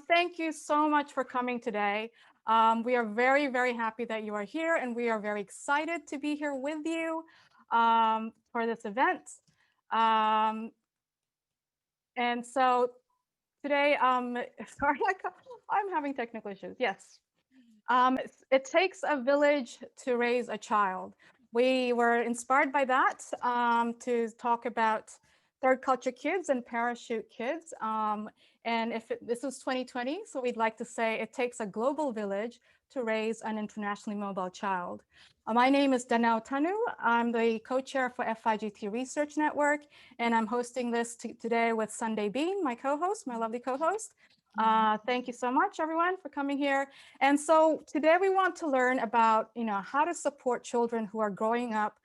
Thank you so much for coming today. We are very, very happy that you are here, and we are very excited to be here with you for this event. Um, and so today, sorry, I'm having technical issues. Yes. It takes a village to raise a child. We were inspired by that to talk about third culture kids and parachute kids. And this is 2020, so we'd like to say it takes a global village to raise an internationally mobile child. My name is Danau Tanu. I'm the co-chair for FIGT Research Network, and I'm hosting this today with Sundae Bean, my co-host, my lovely co-host. Thank you so much, everyone, for coming here. And so today we want to learn about, how to support children who are growing up.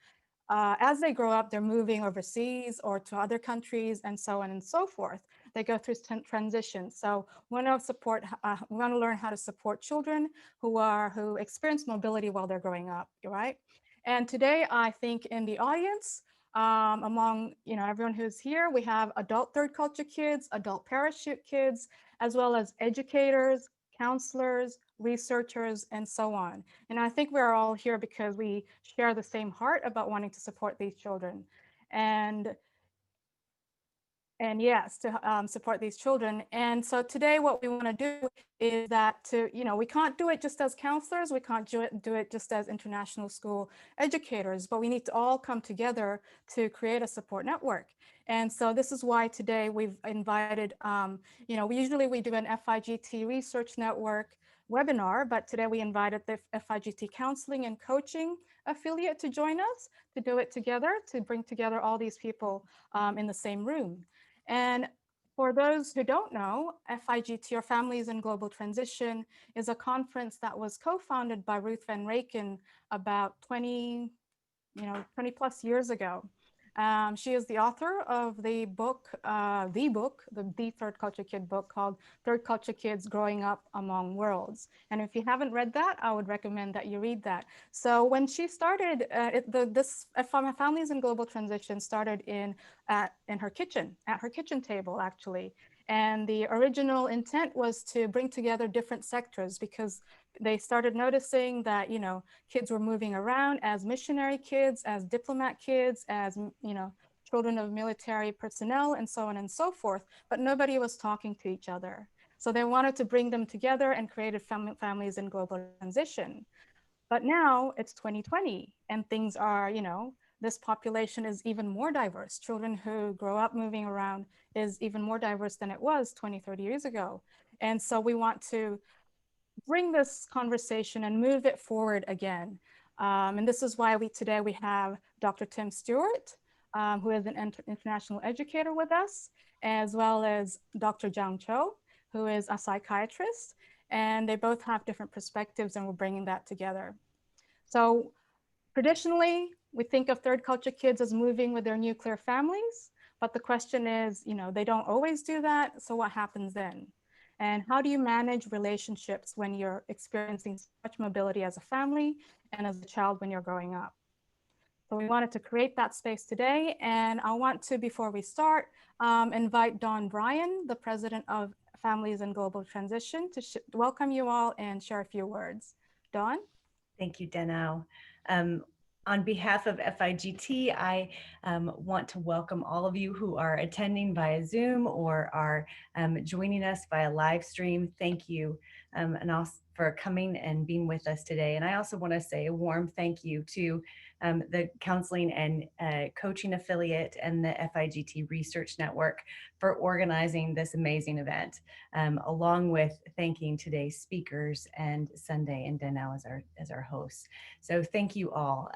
As they grow up, they're moving overseas or to other countries and so on and so forth. They go through transitions. So we want to learn how to support children who experience mobility while they're growing up, right? And today, I think in the audience, among everyone who's here, we have adult third culture kids, adult parachute kids, as well as educators, counselors, researchers, and so on. And I think we're all here because we share the same heart about wanting to support these children. And yes, to support these children. And so today what we want to do is that we can't do it just as counselors, we can't do it just as international school educators, but we need to all come together to create a support network. And so this is why today we've invited, usually we do an FIGT Research Network webinar, but today we invited the FIGT Counseling and Coaching affiliate to join us, to do it together, to bring together all these people in the same room. And for those who don't know, FIGT, or Families in Global Transition, is a conference that was co-founded by Ruth Van Raken about 20 plus years ago. She is the author of the Third Culture Kid book called Third Culture Kids Growing Up Among Worlds. And if you haven't read that, I would recommend that you read that. So when she started, this Families in Global Transition started in her kitchen, at her kitchen table, actually. And the original intent was to bring together different sectors because they started noticing that, kids were moving around as missionary kids, as diplomat kids, as, children of military personnel, and so on and so forth, but nobody was talking to each other. So they wanted to bring them together and created Families in Global Transition. But now it's 2020 and things are, this population is even more diverse. Children who grow up moving around is even more diverse than it was 20, 30 years ago. And so we want to bring this conversation and move it forward again. And this is why today we have Dr. Tim Stewart, who is an international educator with us, as well as Dr. Zhang Cho, who is a psychiatrist. And they both have different perspectives, and we're bringing that together. So traditionally, we think of third culture kids as moving with their nuclear families, but the question is, they don't always do that. So what happens then? And how do you manage relationships when you're experiencing such mobility as a family and as a child when you're growing up? So we wanted to create that space today. And I want to, before we start, invite Dawn Bryan, the president of Families in Global Transition, to welcome you all and share a few words. Dawn? Thank you, Danau. On behalf of FIGT, I want to welcome all of you who are attending via Zoom or are joining us via live stream. Thank you and also for coming and being with us today. And I also want to say a warm thank you to the Counseling and Coaching Affiliate and the FIGT Research Network for organizing this amazing event, along with thanking today's speakers and Sundae and Danau as our hosts. So thank you all.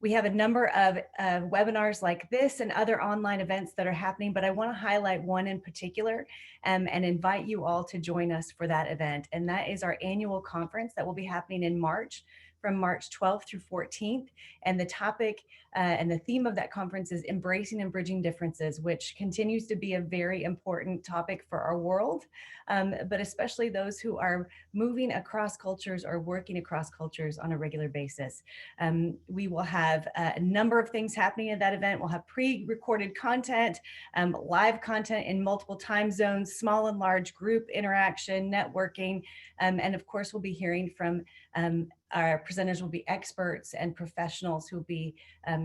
We have a number of webinars like this and other online events that are happening, but I want to highlight one in particular and invite you all to join us for that event. And that is our annual conference that will be happening in March from March 12th through 14th. And the topic and the theme of that conference is Embracing and Bridging Differences, which continues to be a very important topic for our world, but especially those who are moving across cultures or working across cultures on a regular basis. We will have a number of things happening at that event. We'll have pre-recorded content, live content in multiple time zones, small and large group interaction, networking, and of course we'll be hearing from our presenters will be experts and professionals who will be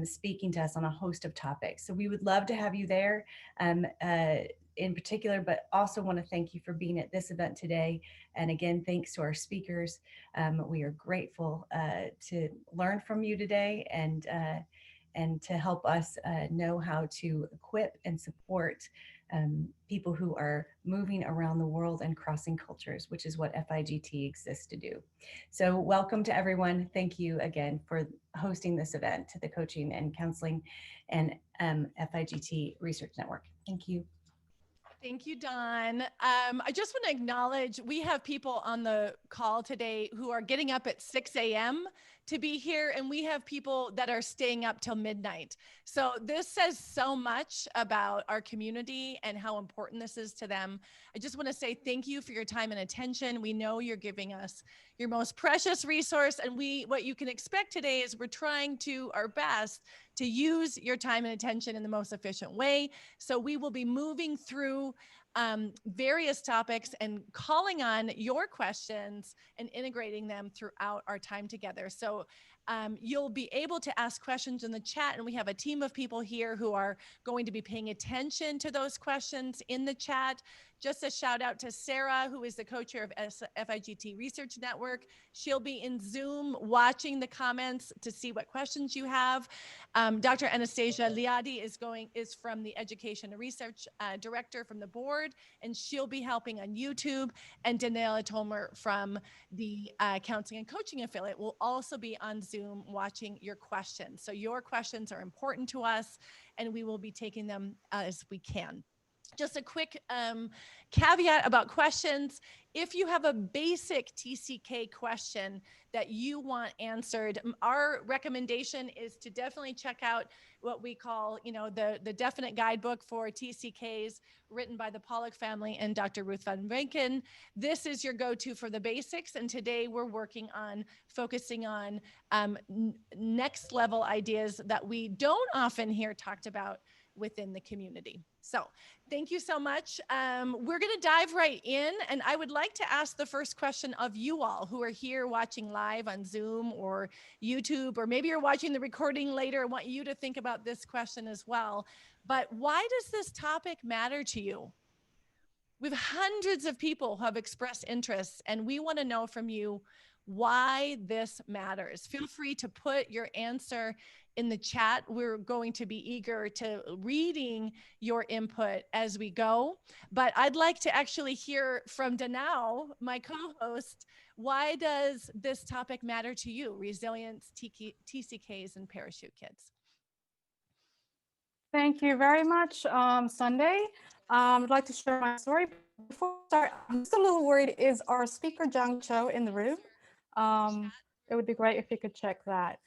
speaking to us on a host of topics. So we would love to have you there in particular, but also want to thank you for being at this event today. And again, thanks to our speakers. We are grateful to learn from you today and to help us know how to equip and support people who are moving around the world and crossing cultures, which is what FIGT exists to do. So welcome to everyone. Thank you again for hosting this event to the Coaching and Counseling and FIGT Research Network. Thank you. Thank you, Dawn. I just want to acknowledge we have people on the call today who are getting up at 6 a.m. to be here, and we have people that are staying up till midnight. So this says so much about our community and how important this is to them. I just want to say thank you for your time and attention. We know you're giving us your most precious resource, and what you can expect today is we're trying to our best to use your time and attention in the most efficient way. So we will be moving through various topics and calling on your questions and integrating them throughout our time together. So you'll be able to ask questions in the chat, and we have a team of people here who are going to be paying attention to those questions in the chat. Just a shout out to Sarah, who is the co-chair of FIGT Research Network. She'll be in Zoom watching the comments to see what questions you have. Dr. Anastasia Liadi is from the Education and Research Director from the board, and she'll be helping on YouTube. And Daniela Tomer from the Counseling and Coaching Affiliate will also be on Zoom watching your questions. So your questions are important to us, and we will be taking them as we can. Just a quick caveat about questions. If you have a basic TCK question that you want answered, our recommendation is to definitely check out what we call, the definite guidebook for TCKs written by the Pollock family and Dr. Ruth Van Rankin. This is your go-to for the basics. And today we're working on focusing on next level ideas that we don't often hear talked about within the community. So thank you so much. We're going to dive right in, and I would like to ask the first question of you all who are here watching live on Zoom or YouTube, or maybe you're watching the recording later. I want you to think about this question as well. But why does this topic matter to you? We have hundreds of people who have expressed interest, and we want to know from you why this matters. Feel free to put your answer in the chat. We're going to be eager to reading your input as we go. But I'd like to actually hear from Danau, my co-host. Why does this topic matter to you? Resilience, TCKs, and parachute kids. Thank you very much, Sundae. I'd like to share my story. Before we start, I'm just a little worried, is our speaker Zhang Cho in the room? It would be great if you could check that.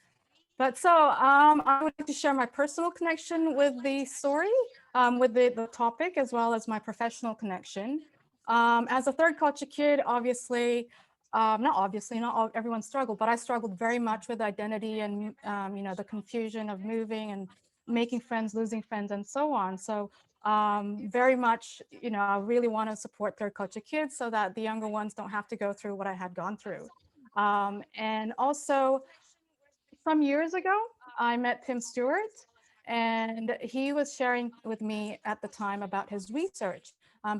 But so I would like to share my personal connection with the story, with the topic, as well as my professional connection. As a third culture kid, obviously, not everyone struggled, but I struggled very much with identity and, the confusion of moving and making friends, losing friends, and so on. So very much, I really want to support third culture kids so that the younger ones don't have to go through what I had gone through. And also, some years ago, I met Tim Stewart, and he was sharing with me at the time about his research,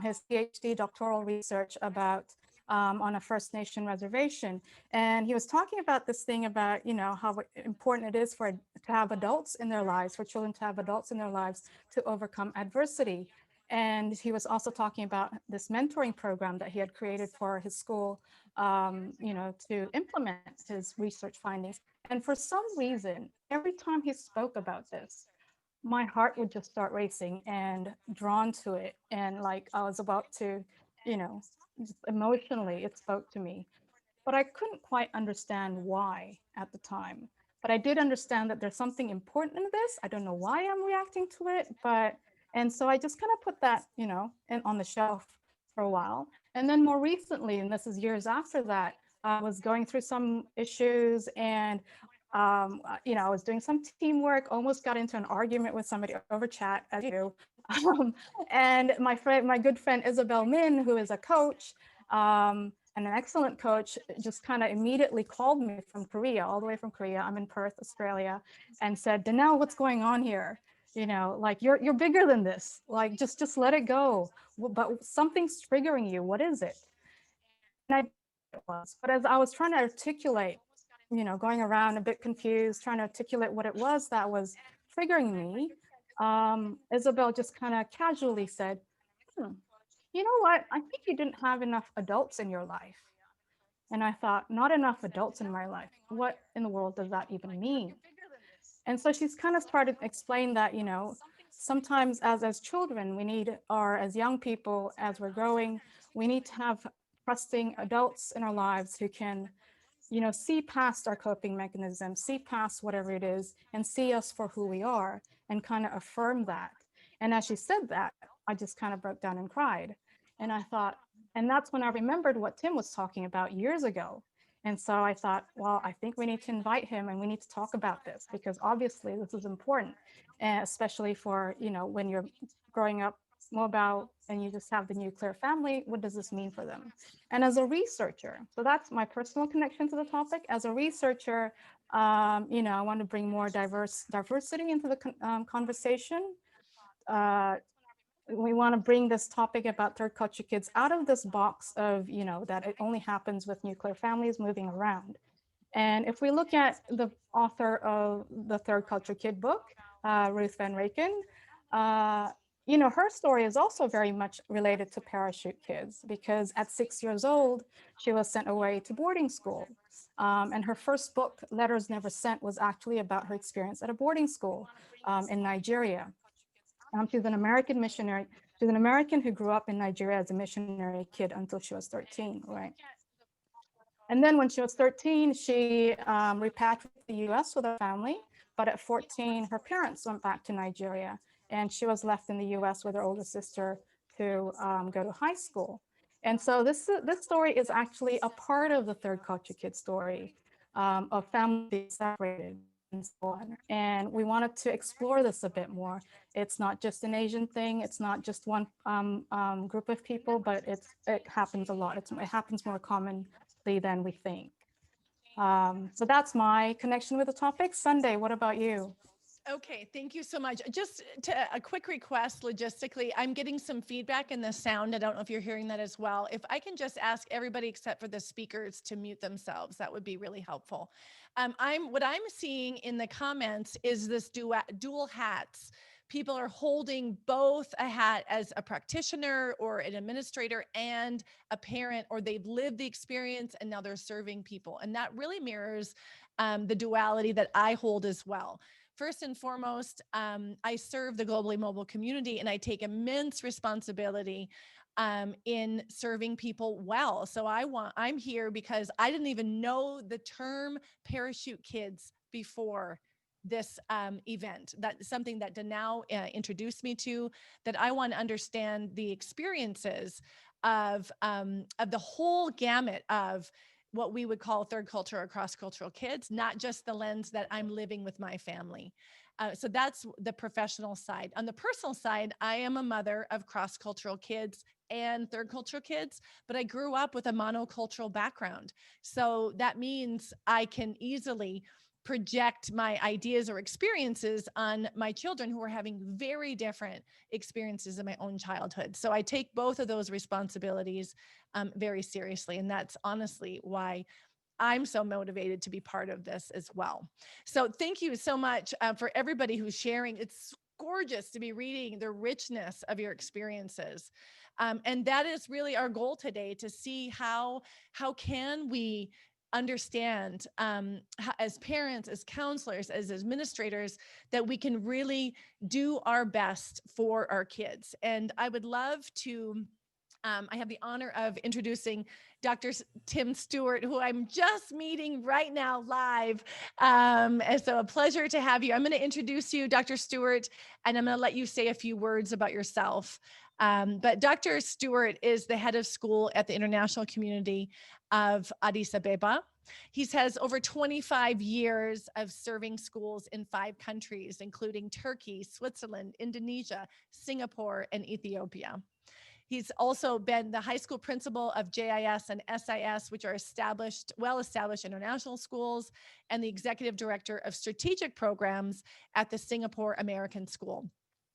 his PhD doctoral research about on a First Nation reservation. And he was talking about this thing about, how important it is to have adults in their lives, for children to have adults in their lives to overcome adversity. And he was also talking about this mentoring program that he had created for his school, to implement his research findings. And for some reason, every time he spoke about this, my heart would just start racing and drawn to it. And like I was about to, just emotionally, it spoke to me. but I couldn't quite understand why at the time. But I did understand that there's something important in this. I don't know why I'm reacting to it, and so I just kind of put that, on the shelf for a while. And then more recently, and this is years after that, I was going through some issues and I was doing some teamwork, almost got into an argument with somebody over chat, as you do. And my good friend Isabel Min, who is a coach and an excellent coach, just kind of immediately called me from Korea, all the way from Korea. I'm in Perth, Australia, and said, Danau, what's going on here? Like you're bigger than this. Like just let it go. But something's triggering you. What is it? And it was. But as I was trying to articulate, going around a bit confused, trying to articulate what it was that was triggering me, Isabel just kind of casually said, you know what? I think you didn't have enough adults in your life. And I thought, not enough adults in my life. What in the world does that even mean? And so she's kind of started to explain that, sometimes as children, we need, or as young people, as we're growing, we need to have trusting adults in our lives who can, see past our coping mechanisms, see past whatever it is, and see us for who we are, and kind of affirm that. And as she said that, I just kind of broke down and cried. And I thought, and that's when I remembered what Tim was talking about years ago. And so I thought, well, I think we need to invite him and we need to talk about this, because obviously this is important, especially for, when you're growing up mobile and you just have the nuclear family, what does this mean for them? And as a researcher, so that's my personal connection to the topic. As a researcher, I want to bring more diversity into the conversation. We want to bring this topic about third culture kids out of this box of, that it only happens with nuclear families moving around. And if we look at the author of the Third Culture Kid book, Ruth Van Raken, her story is also very much related to parachute kids, because at 6 years old, she was sent away to boarding school. And her first book, Letters Never Sent, was actually about her experience at a boarding school in Nigeria. She's an American missionary. She's an American who grew up in Nigeria as a missionary kid until she was 13, right? And then when she was 13, she repatriated to the US with her family. But at 14, her parents went back to Nigeria, and she was left in the US with her older sister to go to high school. And so this story is actually a part of the third culture kid story of families being separated and so on. And we wanted to explore this a bit more. It's not just an Asian thing. It's not just one group of people, but it happens a lot. It happens more commonly than we think. So that's my connection with the topic. Sundae, what about you? Okay, thank you so much. Just a quick request logistically, I'm getting some feedback in the sound. I don't know if you're hearing that as well. If I can just ask everybody except for the speakers to mute themselves, that would be really helpful. What I'm seeing in the comments is this dual hats. People are holding both a hat as a practitioner or an administrator and a parent, or they've lived the experience and now they're serving people. And that really mirrors the duality that I hold as well. First and foremost, I serve the globally mobile community, and I take immense responsibility in serving people well. So I'm here because I didn't even know the term parachute kids before this event. That's something that Danau introduced me to, that I want to understand the experiences of the whole gamut of what we would call third culture or cross-cultural kids, not just the lens that I'm living with my family. So that's the professional side. On the personal side, I am a mother of cross-cultural kids and third cultural kids, but I grew up with a monocultural background. So that means I can easily project my ideas or experiences on my children who are having very different experiences in my own childhood. So I take both of those responsibilities very seriously. And that's honestly why I'm so motivated to be part of this as well. So thank you so much for everybody who's sharing. It's gorgeous to be reading the richness of your experiences. And that is really our goal today, to see how can we understand as parents, as counselors, as administrators, that we can really do our best for our kids. And I would love to I have the honor of introducing Dr. Tim Stewart, who I'm just meeting right now live. And so a pleasure to have you. I'm going to introduce you, Dr. Stewart, and I'm going to let you say a few words about yourself. But Dr. Stewart is the head of school at the International Community of Addis Ababa. He has over 25 years of serving schools in 5 countries, including Turkey, Switzerland, Indonesia, Singapore, and Ethiopia. He's also been the high school principal of JIS and SIS, which are well-established international schools, and the executive director of strategic programs at the Singapore American School.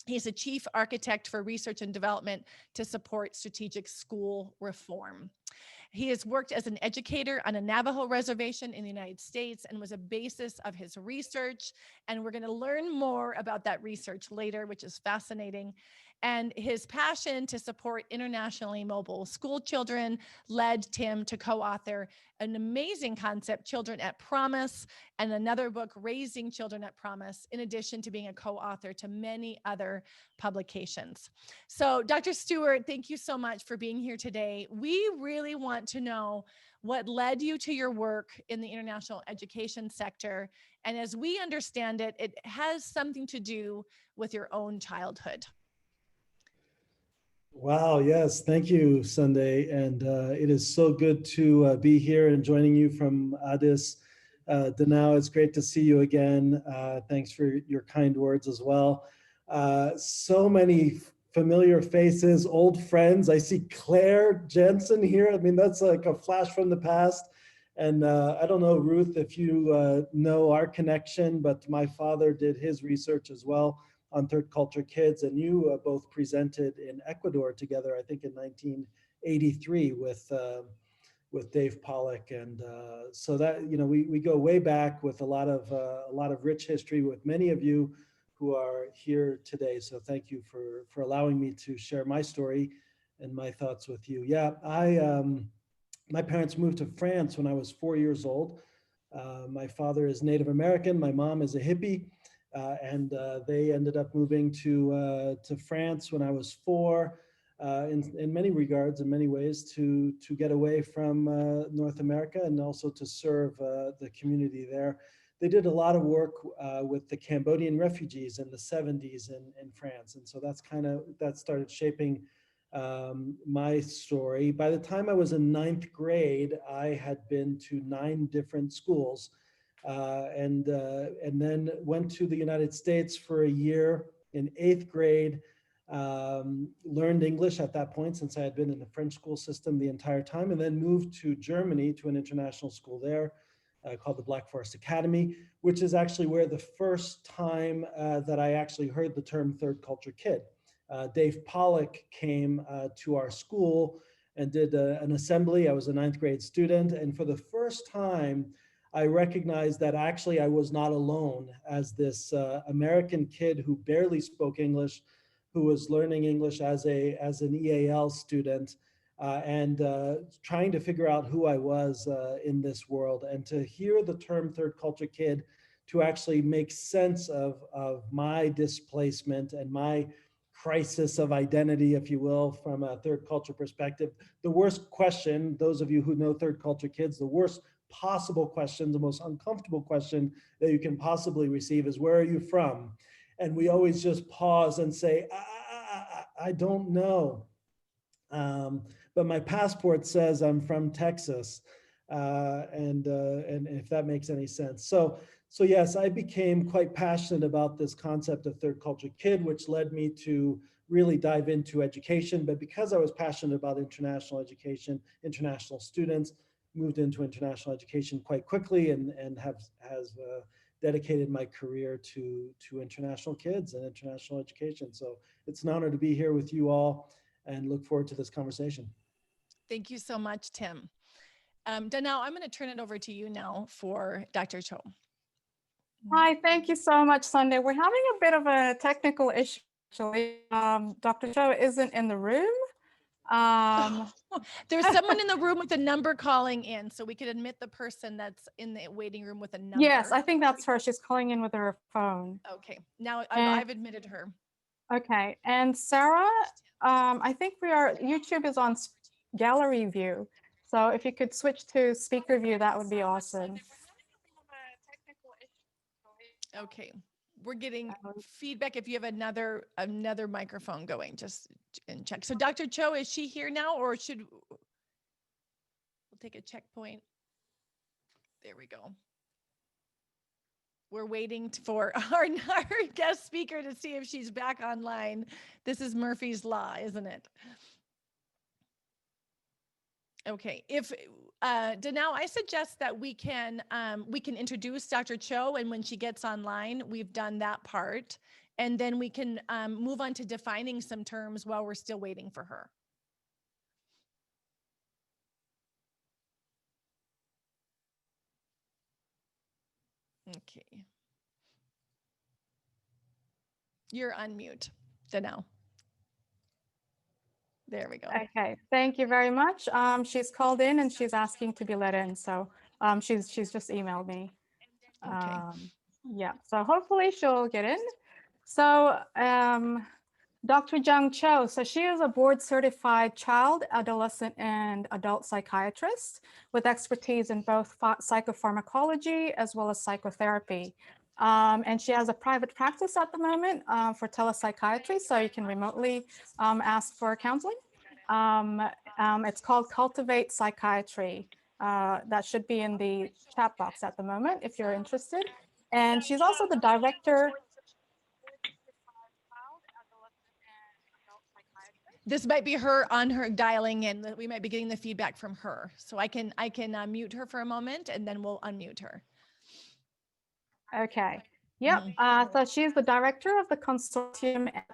He's a chief architect for research and development to support strategic school reform. He has worked as an educator on a Navajo reservation in the United States and was a basis of his research. And we're going to learn more about that research later, which is fascinating. And his passion to support internationally mobile school children led Tim to co-author an amazing concept, Children at Promise, and another book, Raising Children at Promise, in addition to being a co-author to many other publications. So Dr. Stewart, thank you so much for being here today. We really want to know what led you to your work in the international education sector. And as we understand it, it has something to do with your own childhood. Wow, yes. Thank you, Sundae. And it is so good to be here and joining you from Addis. Danau, it's great to see you again. Thanks for your kind words as well. So many familiar faces, old friends. I see Claire Jensen here. I mean, that's like a flash from the past. And I don't know, Ruth, if you know our connection, but my father did his research as well on third culture kids, and you both presented in Ecuador together, I think in 1983 with Dave Pollock. And so that, you know, we go way back with a lot of rich history with many of you who are here today. So thank you for allowing me to share my story and my thoughts with you. Yeah, my parents moved to France when I was 4 years old. My father is Native American, my mom is a hippie. And they ended up moving to France when I was 4, in many regards, in many ways, to get away from North America and also to serve the community there. They did a lot of work with the Cambodian refugees in the 70s in France, and so that started shaping my story. By the time I was in 9th grade, I had been to 9 different schools. And then went to the United States for a year in 8th grade, learned English at that point since I had been in the French school system the entire time, and then moved to Germany to an international school there called the Black Forest Academy, which is actually where the first time that I actually heard the term third culture kid. Dave Pollock came to our school and did an assembly. I was a 9th grade student, and for the first time, I recognized that actually I was not alone as this American kid who barely spoke English, who was learning English as an EAL student, and trying to figure out who I was in this world. And to hear the term third culture kid, to actually make sense of my displacement and my crisis of identity, if you will, from a third culture perspective. The worst question, those of you who know third culture kids, the worst possible question, the most uncomfortable question that you can possibly receive is, where are you from? And we always just pause and say, I don't know. But my passport says I'm from Texas. And if that makes any sense. So yes, I became quite passionate about this concept of third culture kid, which led me to really dive into education. But because I was passionate about international education, international students, moved into international education quite quickly and has dedicated my career to international kids and international education. So it's an honor to be here with you all and look forward to this conversation. Thank you so much, Tim. Danau, I'm going to turn it over to you now for Dr. Cho. Hi, thank you so much, Sundae. We're having a bit of a technical issue, actually. Dr. Cho isn't in the room. There's someone in the room with a number calling in, so we could admit the person that's in the waiting room with a number. Yes, I think that's her. She's calling in with her phone. Okay, now I've admitted her. Okay, and Sarah, I think YouTube is on gallery view. So if you could switch to speaker view, that would be awesome. Okay, we're getting feedback. If you have another microphone going, just and check. So Dr. Cho, is she here now, or should we'll take a checkpoint? There we go. We're waiting for our guest speaker to see if she's back online. This is Murphy's Law, isn't it? Okay, if Danau, I suggest that we can introduce Dr. Cho, and when she gets online, we've done that part, and then we can move on to defining some terms while we're still waiting for her. Okay. You're on mute, Danau. There we go. Okay, thank you very much. She's called in and she's asking to be let in. So she's just emailed me. Okay. Yeah, so hopefully she'll get in. So Dr. Zhang Cho, so she is a board certified child, adolescent, and adult psychiatrist with expertise in both psychopharmacology as well as psychotherapy. And she has a private practice at the moment for telepsychiatry, so you can remotely ask for counseling. It's called Cultivate Psychiatry. That should be in the chat box at the moment if you're interested. And she's also the director. This might be her on her dialing in. We might be getting the feedback from her. So I can mute her for a moment, and then we'll unmute her. Okay. Yep. So she's the director of the consortium at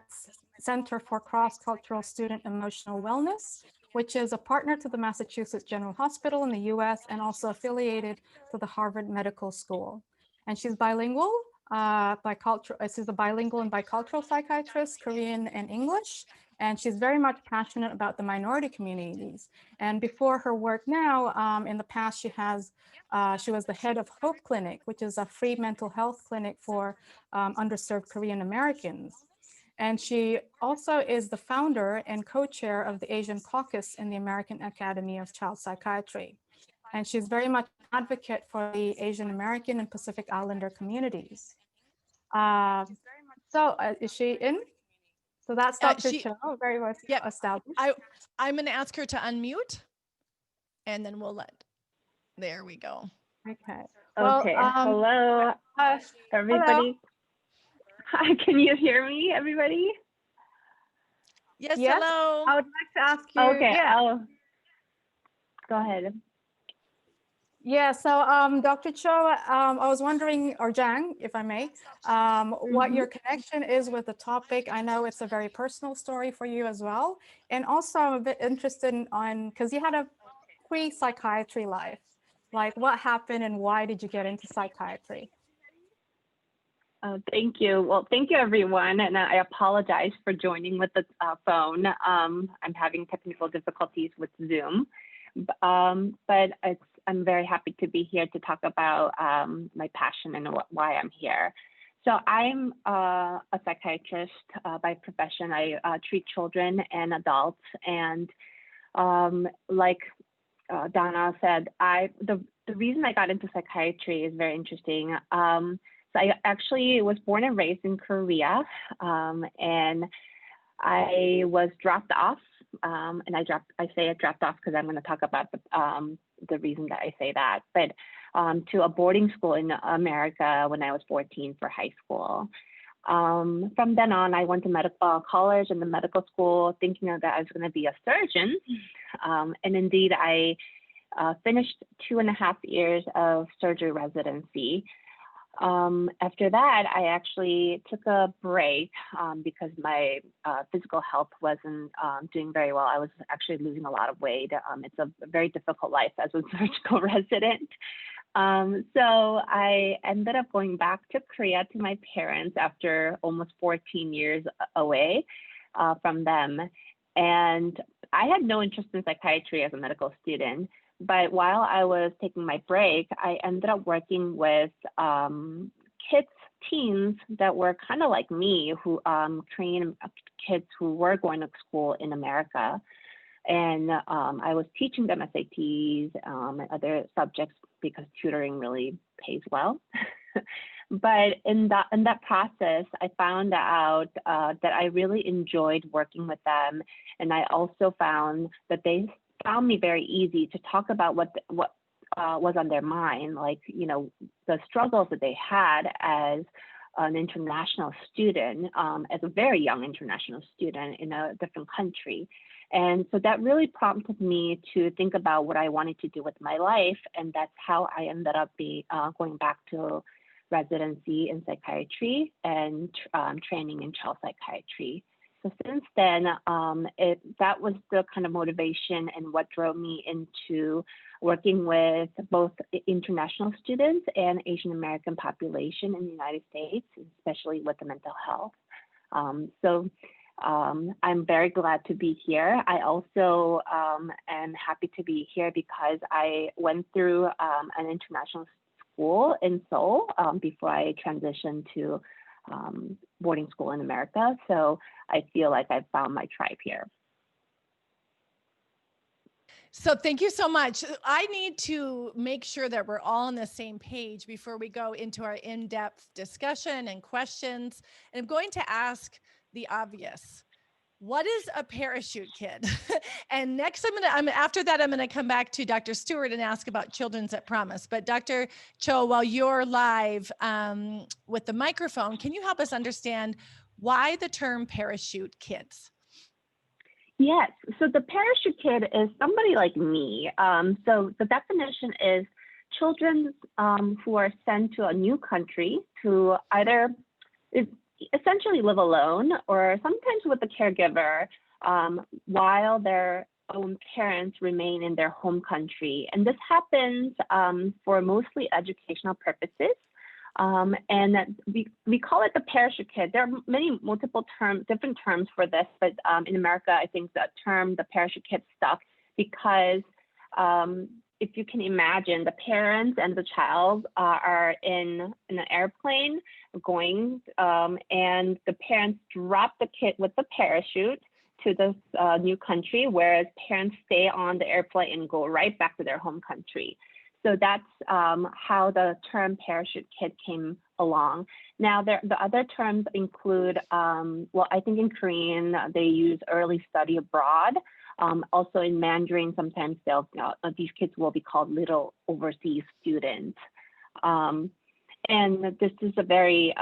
Center for Cross-Cultural Student Emotional Wellness, which is a partner to the Massachusetts General Hospital in the US and also affiliated to the Harvard Medical School. And she's bilingual, she's a bilingual and bicultural psychiatrist, Korean and English. And she's very much passionate about the minority communities. And before her work now, in the past, she was the head of Hope Clinic, which is a free mental health clinic for underserved Korean Americans. And she also is the founder and co-chair of the Asian Caucus in the American Academy of Child Psychiatry. And she's very much an advocate for the Asian American and Pacific Islander communities. Is she in? So that's Dr. Cho, very well established. I'm going to ask her to unmute, and then we'll there we go. Okay. Okay. Hello, everybody. Hi, can you hear me, everybody? Yes, hello. I would like to ask you. Okay, yeah. Go ahead. Yeah, so Dr. Cho, I was wondering, or Zhang, if I may, what your connection is with the topic. I know it's a very personal story for you as well. And also I'm a bit interested in, because you had a pre-psychiatry life, like what happened and why did you get into psychiatry? Thank you. Well, thank you, everyone. And I apologize for joining with the phone. I'm having technical difficulties with Zoom, but I'm very happy to be here to talk about my passion and why I'm here. So I'm a psychiatrist by profession. I treat children and adults. And like Dana said, the reason I got into psychiatry is very interesting. So I actually was born and raised in Korea, and I was dropped off. And I say I dropped off because I'm going to talk about the reason that I say that, but to a boarding school in America when I was 14 for high school. From then on, I went to medical college and the medical school thinking that I was going to be a surgeon. And indeed, I finished 2.5 years of surgery residency. After that, I actually took a break because my physical health wasn't doing very well. I was actually losing a lot of weight. It's a very difficult life as a surgical resident. So I ended up going back to Korea to my parents after almost 14 years away from them. And I had no interest in psychiatry as a medical student. But while I was taking my break, I ended up working with kids, teens that were kind of like me, who train kids who were going to school in America. And I was teaching them SATs and other subjects because tutoring really pays well. But in that process, I found out that I really enjoyed working with them, and I also found that they found me very easy to talk about what was on their mind, like, you know, the struggles that they had as an international student, as a very young international student in a different country. And so that really prompted me to think about what I wanted to do with my life, and that's how I ended up going back to residency in psychiatry and training in child psychiatry. So since then, that was the kind of motivation and what drove me into working with both international students and Asian American population in the United States, especially with the mental health. I'm very glad to be here. I also am happy to be here because I went through an international school in Seoul before I transitioned to boarding school in America. So I feel like I've found my tribe here. So thank you so much. I need to make sure that we're all on the same page before we go into our in-depth discussion and questions. And I'm going to ask the obvious. What is a parachute kid? And next, after that, I'm going to come back to Dr. Stewart and ask about Children's at Promise. But Dr. Cho, while you're live with the microphone, can you help us understand why the term parachute kids? Yes, so the parachute kid is somebody like me. So the definition is children who are sent to a new country to either essentially live alone or sometimes with a caregiver while their own parents remain in their home country. And this happens for mostly educational purposes. And we call it the parachute kid. There are many different terms for this, but in America, I think the term the parachute kid stuck because if you can imagine, the parents and the child are in an airplane going, and the parents drop the kid with the parachute to this new country, whereas parents stay on the airplane and go right back to their home country. So that's how the term parachute kid came along. Now, the other terms include, well, I think in Korean, they use early study abroad. Also in Mandarin, sometimes these kids will be called little overseas students. And this is a very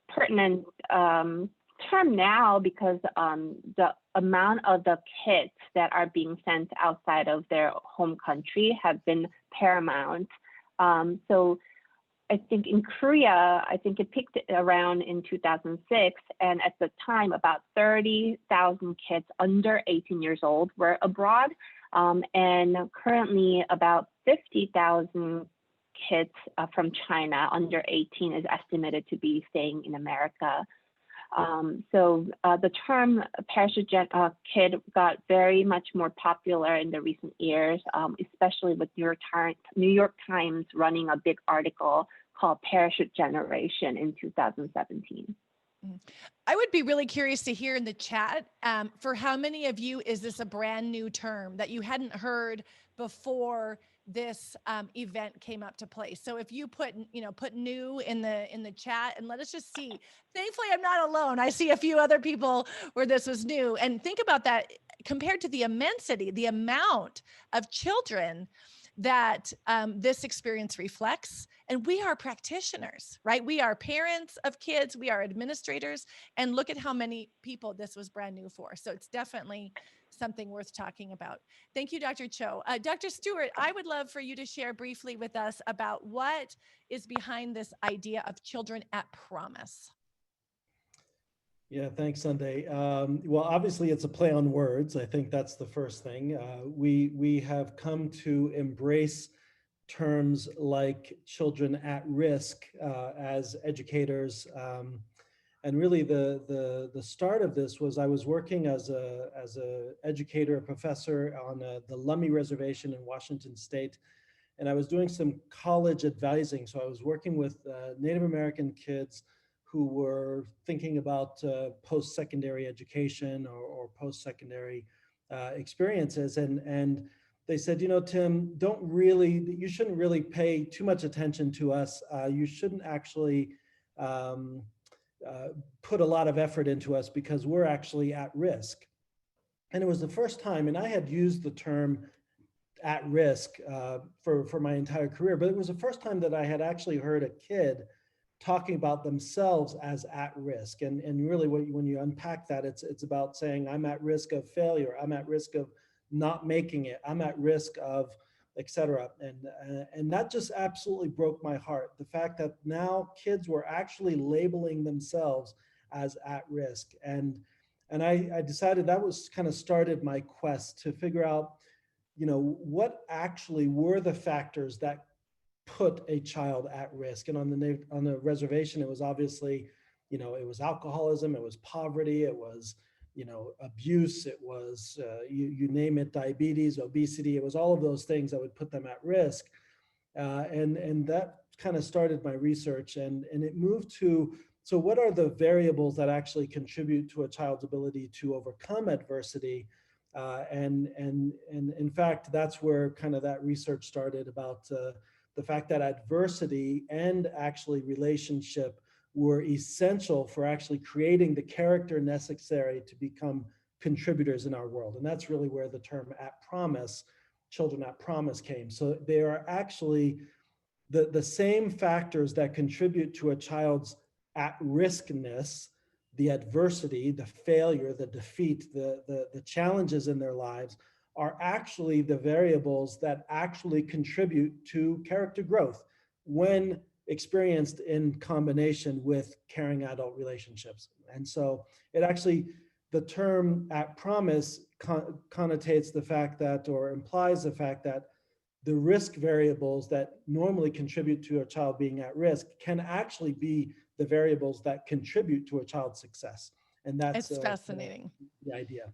pertinent term now because the amount of the kids that are being sent outside of their home country have been paramount. So I think in Korea, I think it peaked around in 2006. And at the time, about 30,000 kids under 18 years old were abroad. And currently about 50,000 kids from China under 18 is estimated to be staying in America. So the term parachute kid got very much more popular in the recent years, especially with New York Times running a big article called Parachute Generation in 2017. I would be really curious to hear in the chat, for how many of you is this a brand new term that you hadn't heard before this event came up to play? So if you put new in the chat, and let us just see. Thankfully, I'm not alone. I see a few other people where this was new. And think about that compared to the immensity, the amount of children that this experience reflects. And we are practitioners, right? We are parents of kids, we are administrators, and look at how many people this was brand new for. So it's definitely something worth talking about. Thank you, Dr. Cho. Dr. Stewart, I would love for you to share briefly with us about what is behind this idea of children at promise. Yeah, thanks, Sundae. Well, obviously it's a play on words. I think that's the first thing. We have come to embrace terms like children at risk as educators. And really the start of this was I was working as a educator, a professor on the Lummi Reservation in Washington State. and I was doing some college advising. So I was working with Native American kids who were thinking about post-secondary education or post-secondary experiences. And they said, you know, Tim, you shouldn't really pay too much attention to us. You shouldn't actually put a lot of effort into us because we're actually at risk. And it was the first time, and I had used the term at risk for my entire career, but it was the first time that I had actually heard a kid talking about themselves as at risk. And really when you unpack that, it's about saying, I'm at risk of failure, I'm at risk of not making it, I'm at risk of, et cetera. And that just absolutely broke my heart. The fact that now kids were actually labeling themselves as at risk. And I decided that was kind of started my quest to figure out, you know, what actually were the factors that put a child at risk. And on the reservation, it was obviously, you know, it was alcoholism, it was poverty, it was, you know, abuse, it was, you name it, diabetes, obesity, it was all of those things that would put them at risk. And that kind of started my research, and it moved to, so what are the variables that actually contribute to a child's ability to overcome adversity? And in fact, that's where kind of that research started about the fact that adversity and actually relationship were essential for actually creating the character necessary to become contributors in our world. And that's really where the term at promise, children at promise came. So they are actually the same factors that contribute to a child's at-riskness, the adversity, the failure, the defeat, the challenges in their lives are actually the variables that actually contribute to character growth when experienced in combination with caring adult relationships. And so it actually, the term at promise connotates the fact that, or implies the fact that the risk variables that normally contribute to a child being at risk can actually be the variables that contribute to a child's success. And that's fascinating. The idea.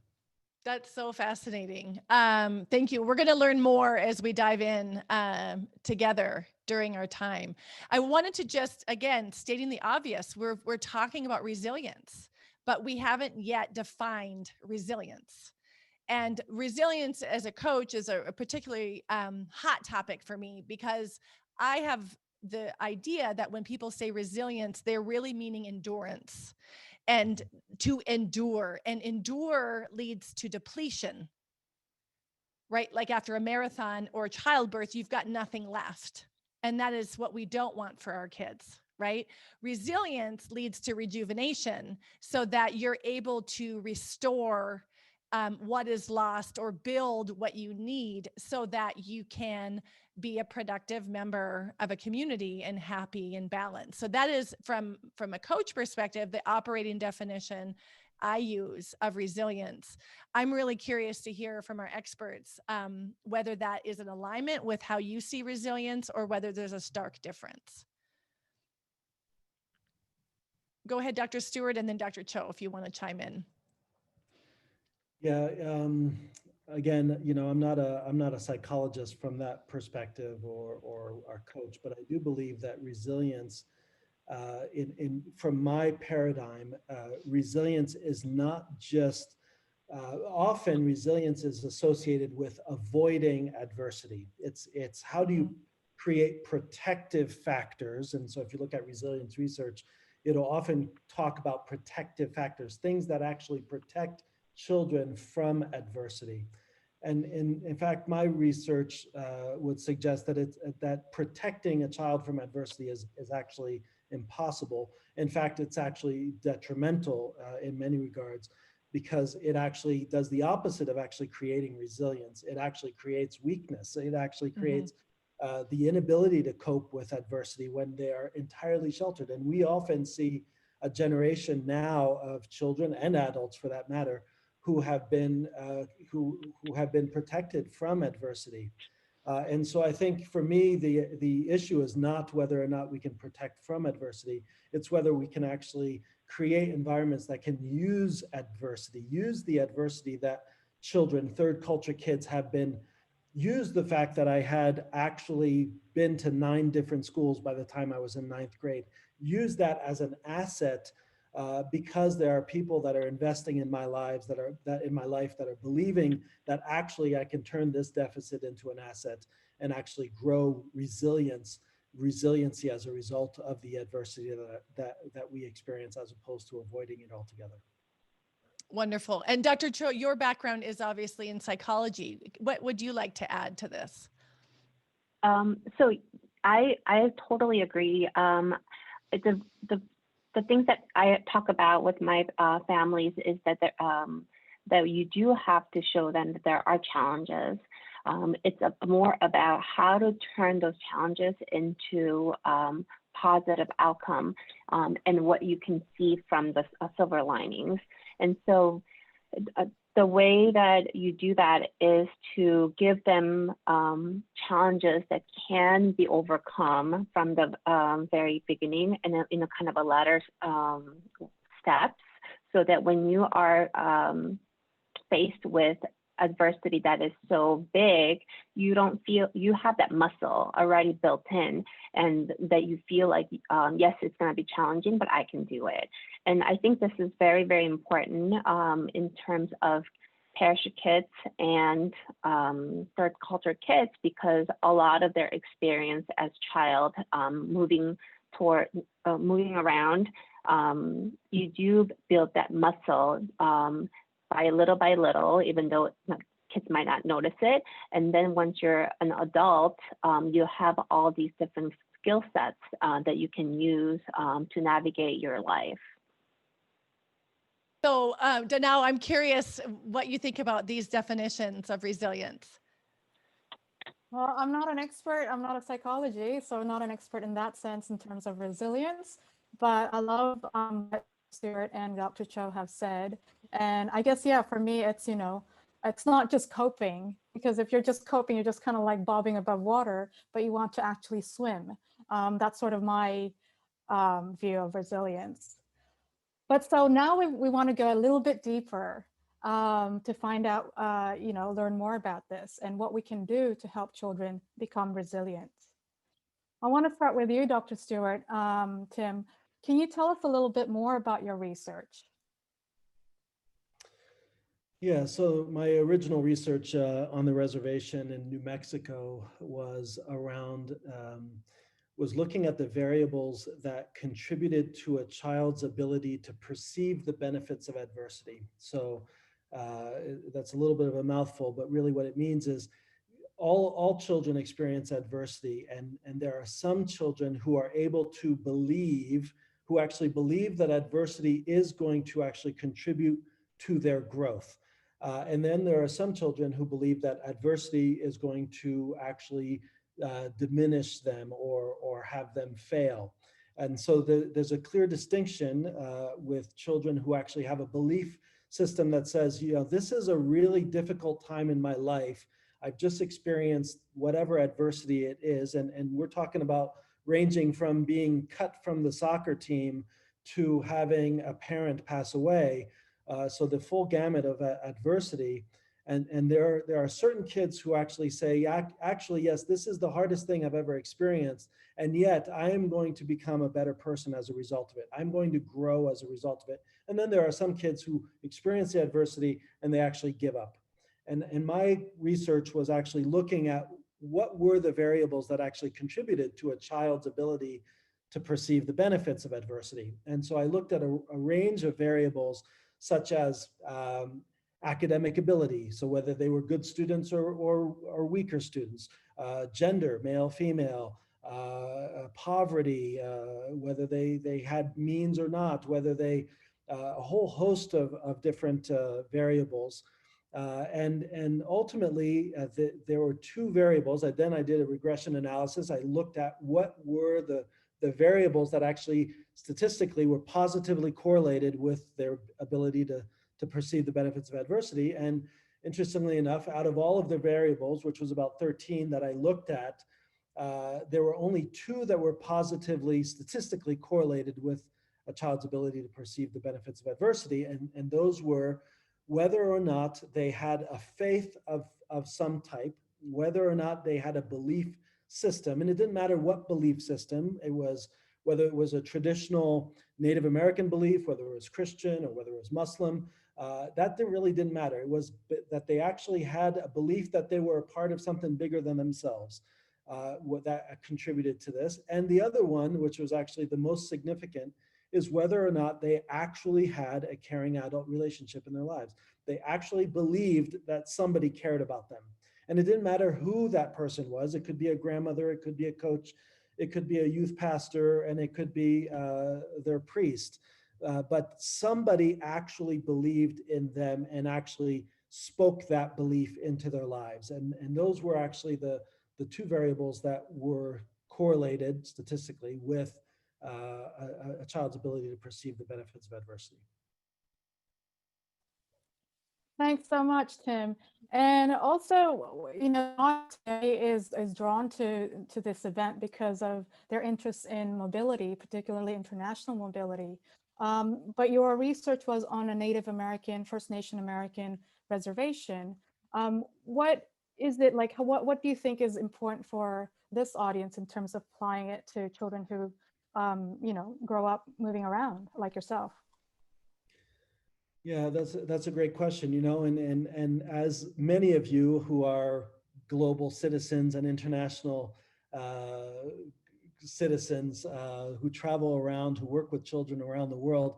That's so fascinating. Thank you. We're going to learn more as we dive in together during our time. I wanted to just, again, stating the obvious, we're talking about resilience, but we haven't yet defined resilience. And resilience as a coach is a particularly hot topic for me, because I have the idea that when people say resilience, they're really meaning endurance. And to endure, and endure leads to depletion, right? Like after a marathon or childbirth, you've got nothing left. And that is what we don't want for our kids, right? Resilience leads to rejuvenation so that you're able to restore what is lost or build what you need so that you can be a productive member of a community and happy and balanced. So that is from a coach perspective, the operating definition I use of resilience. I'm really curious to hear from our experts whether that is in alignment with how you see resilience or whether there's a stark difference. Go ahead, Dr. Stewart, and then Dr. Cho, if you want to chime in. Yeah, again, you know, I'm not a psychologist from that perspective or our coach, but I do believe that resilience, from my paradigm, resilience is not just, often resilience is associated with avoiding adversity. It's how do you create protective factors? And so if you look at resilience research, it'll often talk about protective factors, things that actually protect children from adversity. And in fact, my research would suggest that that protecting a child from adversity is actually impossible. In fact, it's actually detrimental in many regards, because it actually does the opposite of actually creating resilience. It actually creates weakness. It actually creates the inability to cope with adversity when they are entirely sheltered. And we often see a generation now of children and adults, for that matter, who have been protected from adversity. And so I think for me, the issue is not whether or not we can protect from adversity, it's whether we can actually create environments that can use the adversity that children, third culture kids have been used the fact that I had actually been to 9 different schools by the time I was in 9th grade, used that as an asset because there are people that are investing in my lives in my life that are believing that actually I can turn this deficit into an asset and actually grow resiliency as a result of the adversity that we experience, as opposed to avoiding it altogether. Wonderful. And Dr. Cho, your background is obviously in psychology. What would you like to add to this? So I totally agree. The things that I talk about with my families is that that you do have to show them that there are challenges. It's more about how to turn those challenges into positive outcome and what you can see from the silver linings. And so the way that you do that is to give them challenges that can be overcome from the very beginning and in a kind of a ladder steps, so that when you are faced with adversity that is so big, you don't feel you have that muscle already built in, and that you feel like, yes, it's going to be challenging, but I can do it. And I think this is very, very important in terms of parachute kids and third culture kids, because a lot of their experience as child moving around, you do build that muscle by little, even though kids might not notice it. And then once you're an adult, you have all these different skill sets that you can use to navigate your life. So Danau, I'm curious what you think about these definitions of resilience. Well, I'm not an expert. I'm not a psychology, so I'm not an expert in that sense in terms of resilience. But I love what Stuart and Dr. Cho have said. And I guess, yeah, for me, it's, it's not just coping, because if you're just coping, you're just kind of like bobbing above water, but you want to actually swim. That's sort of my view of resilience. But so now we want to go a little bit deeper to find out, learn more about this and what we can do to help children become resilient. I want to start with you, Dr. Stewart. Tim, can you tell us a little bit more about your research? Yeah, so my original research on the reservation in New Mexico was around, was looking at the variables that contributed to a child's ability to perceive the benefits of adversity. So that's a little bit of a mouthful, but really what it means is all children experience adversity, and there are some children who are able to who actually believe that adversity is going to actually contribute to their growth. And then there are some children who believe that adversity is going to actually diminish them or have them fail. And so there's a clear distinction with children who actually have a belief system that says, this is a really difficult time in my life. I've just experienced whatever adversity it is. And we're talking about ranging from being cut from the soccer team to having a parent pass away. So the full gamut of adversity. And there are certain kids who actually say, actually, yes, this is the hardest thing I've ever experienced. And yet I am going to become a better person as a result of it. I'm going to grow as a result of it. And then there are some kids who experience the adversity and they actually give up. And my research was actually looking at what were the variables that actually contributed to a child's ability to perceive the benefits of adversity. And so I looked at a range of variables, such as academic ability, so whether they were good students or weaker students, gender, male, female, poverty, whether they had means or not, whether they, a whole host of different variables. And ultimately, there were two variables. Then I did a regression analysis. I looked at what were the variables that actually statistically were positively correlated with their ability to perceive the benefits of adversity. And interestingly enough, out of all of the variables, which was about 13 that I looked at, there were only 2 that were positively statistically correlated with a child's ability to perceive the benefits of adversity. And those were whether or not they had a faith of some type, whether or not they had a belief system, and it didn't matter what belief system it was, whether it was a traditional Native American belief, whether it was Christian or whether it was Muslim, that really didn't matter. It was that they actually had a belief that they were a part of something bigger than themselves. What that contributed to this. And the other one, which was actually the most significant, is whether or not they actually had a caring adult relationship in their lives. They actually believed that somebody cared about them. And it didn't matter who that person was. It could be a grandmother, it could be a coach, it could be a youth pastor, and it could be their priest. But somebody actually believed in them and actually spoke that belief into their lives. And those were actually the two variables that were correlated statistically with a child's ability to perceive the benefits of adversity. Thanks so much, Tim. And also, you know, today is drawn to this event because of their interest in mobility, particularly international mobility. But your research was on a Native American, First Nation American reservation. What is it like? What do you think is important for this audience in terms of applying it to children who, you know, grow up moving around like yourself? Yeah, that's a great question, you know, and as many of you who are global citizens and international citizens who travel around, who work with children around the world,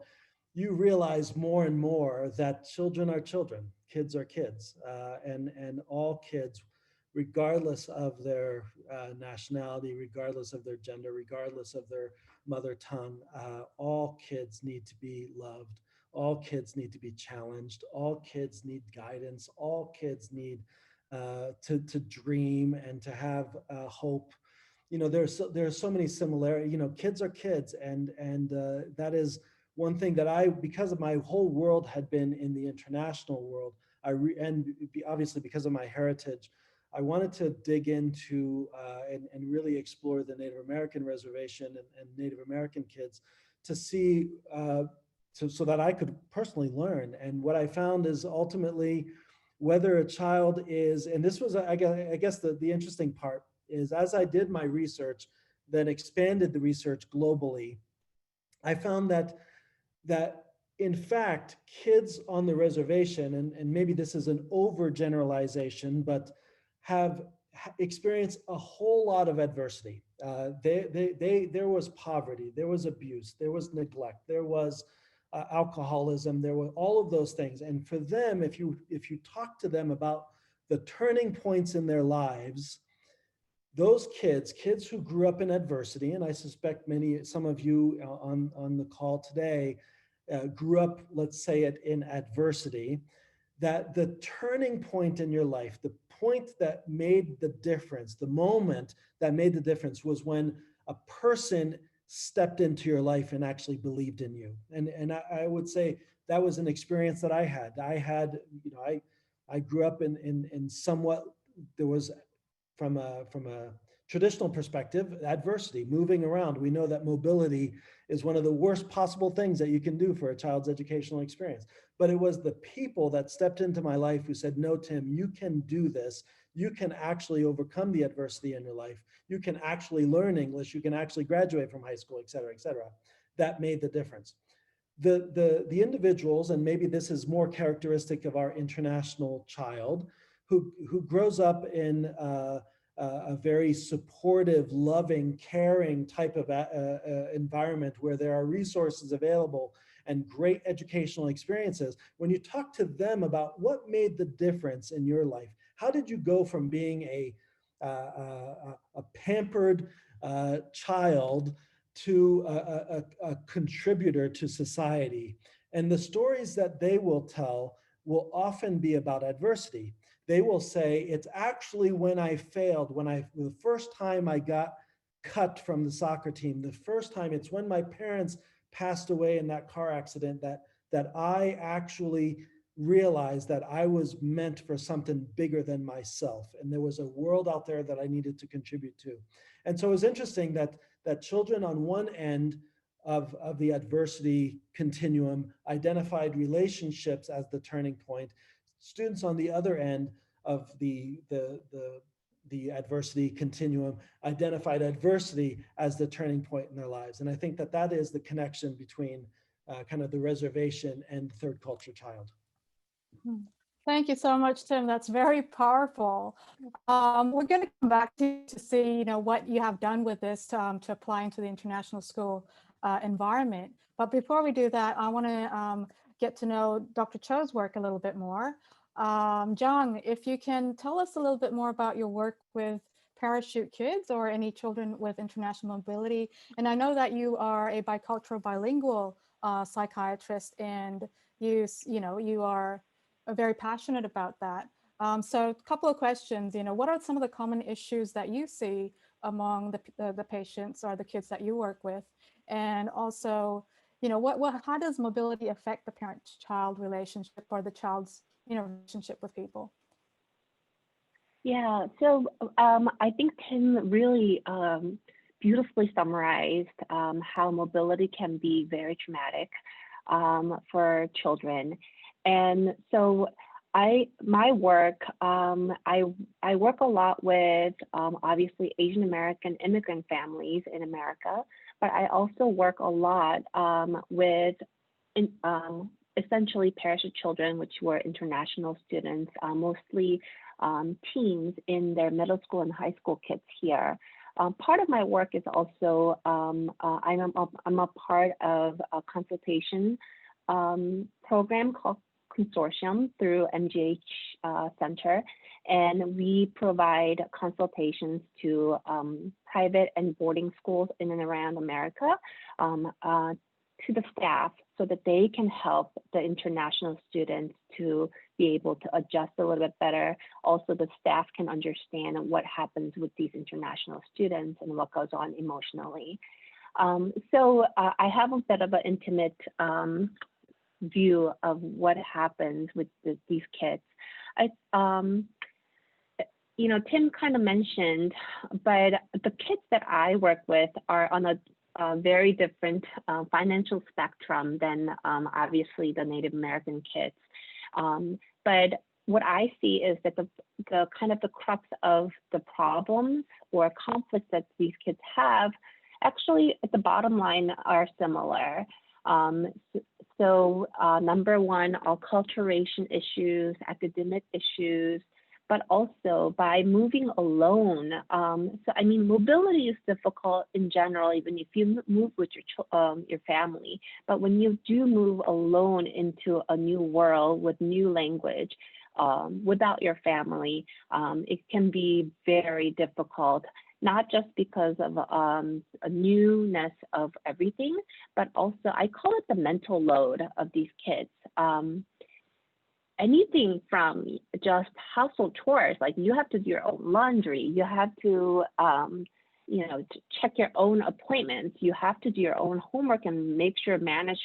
you realize more and more that children are children, kids are kids, and all kids, regardless of their nationality, regardless of their gender, regardless of their mother tongue, all kids need to be loved. All kids need to be challenged. All kids need guidance. All kids need to dream and to have hope. You know, there's so many similarities. You know, kids are kids, and that is one thing that because of my whole world had been in the international world, obviously because of my heritage, I wanted to dig into and really explore the Native American reservation and Native American kids to see. So that I could personally learn. And what I found is ultimately whether a child is, and this was, I guess the interesting part is as I did my research, then expanded the research globally, I found that in fact, kids on the reservation, and maybe this is an overgeneralization, but have experienced a whole lot of adversity. There was poverty, there was abuse, there was neglect, there was alcoholism, there were all of those things. And for them, if you talk to them about the turning points in their lives, those kids who grew up in adversity, and I suspect some of you on the call today grew up, let's say it, in adversity, that the turning point in your life, the point that made the difference, the moment that made the difference was when a person stepped into your life and actually believed in you. And I would say that was an experience that I had. You know, I grew up in somewhat, there was from a traditional perspective, adversity, moving around. We know that mobility is one of the worst possible things that you can do for a child's educational experience. But it was the people that stepped into my life who said, no, Tim, you can do this. You can actually overcome the adversity in your life. You can actually learn English. You can actually graduate from high school, et cetera, et cetera. That made the difference. The individuals, and maybe this is more characteristic of our international child, who grows up in a very supportive, loving, caring type of environment where there are resources available and great educational experiences. When you talk to them about what made the difference in your life, how did you go from being a pampered child to a contributor to society? And the stories that they will tell will often be about adversity. They will say, it's actually when I failed, the first time I got cut from the soccer team, the first time, it's when my parents passed away in that car accident that I actually realized that I was meant for something bigger than myself. And there was a world out there that I needed to contribute to. And so it was interesting that children on one end of the adversity continuum identified relationships as the turning point. Students on the other end of the the adversity continuum, identified adversity as the turning point in their lives. And I think that that is the connection between kind of the reservation and the third culture child. Thank you so much, Tim. That's very powerful. We're going to come back to see, what you have done with this to apply into the international school environment. But before we do that, I want to get to know Dr. Cho's work a little bit more. Zhang, if you can tell us a little bit more about your work with parachute kids or any children with international mobility. And I know that you are a bicultural, bilingual psychiatrist, and you are very passionate about that. So a couple of questions, what are some of the common issues that you see among the patients or the kids that you work with? And also, how does mobility affect the parent-child relationship or the child's relationship with people? Yeah, so I think Tim really beautifully summarized how mobility can be very traumatic for children. And so my work, I work a lot with obviously Asian American immigrant families in America, but I also work a lot with essentially parachute children, which were international students, mostly teens in their middle school and high school kids here. Part of my work is also, I'm a part of a consultation program called Consortium through MGH Center, and we provide consultations to private and boarding schools in and around America to the staff so that they can help the international students to be able to adjust a little bit better. Also, the staff can understand what happens with these international students and what goes on emotionally. So I have a bit of an intimate view of what happens with these kids. Tim kind of mentioned, but the kids that I work with are on a very different financial spectrum than obviously the Native American kids. But what I see is that the kind of the crux of the problems or conflicts that these kids have actually at the bottom line are similar. So number one, acculturation issues, academic issues, but also by moving alone. So I mean, mobility is difficult in general, even if you move with your family. But when you do move alone into a new world with new language, without your family, it can be very difficult. Not just because of a newness of everything, but also I call it the mental load of these kids. Anything from just household chores, like you have to do your own laundry, you have to, to check your own appointments, you have to do your own homework and make sure manage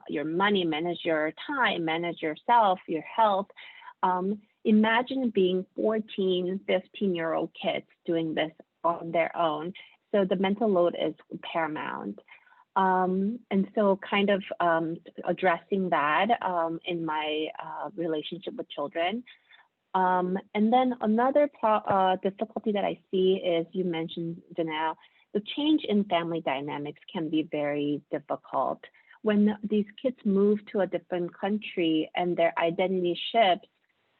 your money, manage your time, manage yourself, your health. Imagine being 14, 15-year-old kids doing this on their own. So the mental load is paramount. And so kind of addressing that in my relationship with children. And then another difficulty that I see is, you mentioned, Danau, the change in family dynamics can be very difficult. When these kids move to a different country and their identity shifts,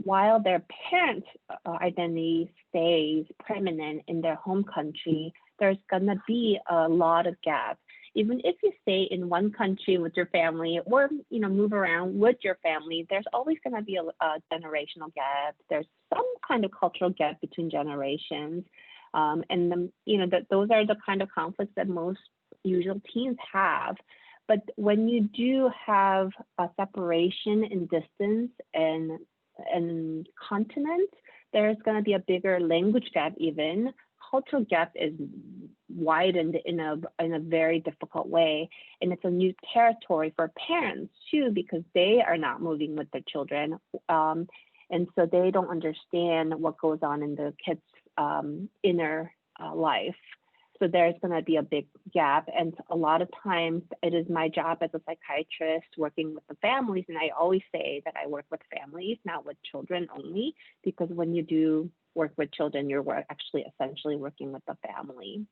while their parents' identity stays permanent in their home country, there's gonna be a lot of gaps. Even if you stay in one country with your family or move around with your family, there's always gonna be a generational gap. There's some kind of cultural gap between generations. And those are the kind of conflicts that most usual teens have. But when you do have a separation in distance and continent, there's going to be a bigger language gap. Even cultural gap is widened in a very difficult way, and it's a new territory for parents too, because they are not moving with their children, and so they don't understand what goes on in the kids' inner life. So there's going to be a big gap. And a lot of times it is my job as a psychiatrist working with the families. And I always say that I work with families, not with children only, because when you do work with children, you're actually essentially working with the family.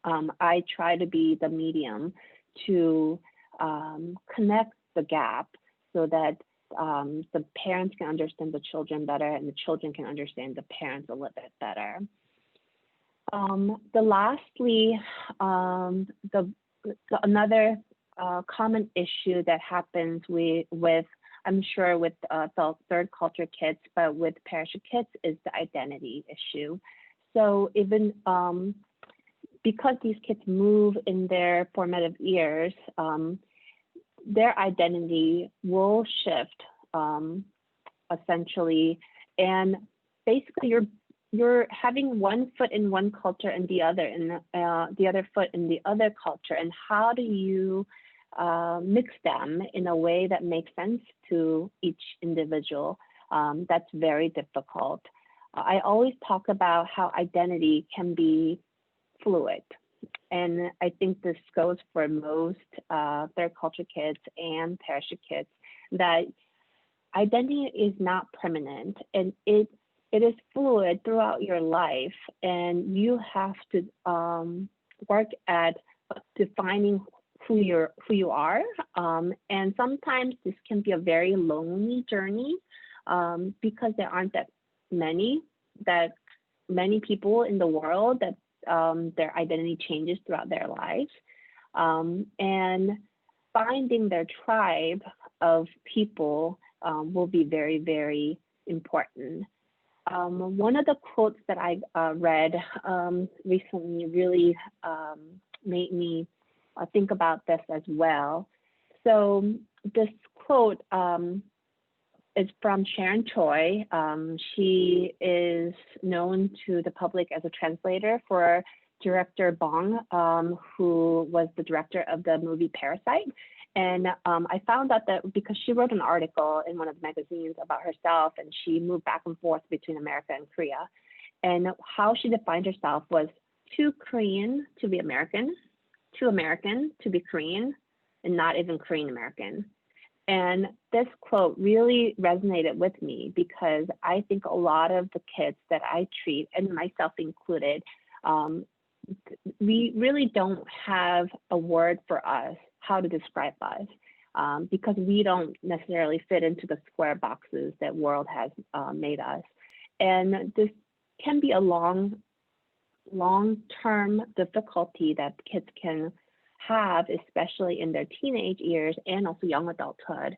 I try to be the medium to connect the gap so that the parents can understand the children better and the children can understand the parents a little bit better. Lastly, another common issue that happens with I'm sure with the third culture kids, but with parachute kids is the identity issue. So even because these kids move in their formative years, their identity will shift essentially, and basically you're having one foot in one culture and the other in the other foot in the other culture, and how do you mix them in a way that makes sense to each individual? That's very difficult. I always talk about how identity can be fluid. And I think this goes for most third culture kids and parachute kids, that identity is not permanent, and it is fluid throughout your life, and you have to work at defining who you are. And sometimes this can be a very lonely journey because there aren't that many people in the world that their identity changes throughout their lives. And finding their tribe of people will be very, very important. One of the quotes that I read recently really made me think about this as well. So this quote is from Sharon Choi. She is known to the public as a translator for director Bong, who was the director of the movie Parasite. And I found out that because she wrote an article in one of the magazines about herself, and she moved back and forth between America and Korea. And how she defined herself was too Korean to be American, too American to be Korean, and not even Korean American. And this quote really resonated with me because I think a lot of the kids that I treat, and myself included, we really don't have a word for us, how to describe us, because we don't necessarily fit into the square boxes that world has made us. And this can be a long-term difficulty that kids can have, especially in their teenage years and also young adulthood,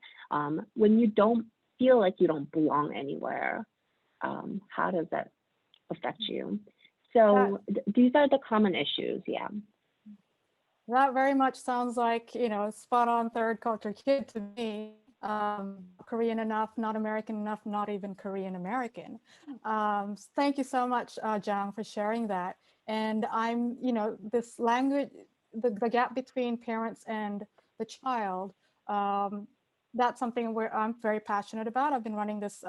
when you don't feel like you don't belong anywhere. How does that affect you? So these are the common issues. Yeah. That very much sounds like, spot on third culture kid to me. Korean enough, not American enough, not even Korean American. Thank you so much, Zhang, for sharing that. And I'm, this language, the gap between parents and the child, that's something where I'm very passionate about. I've been running this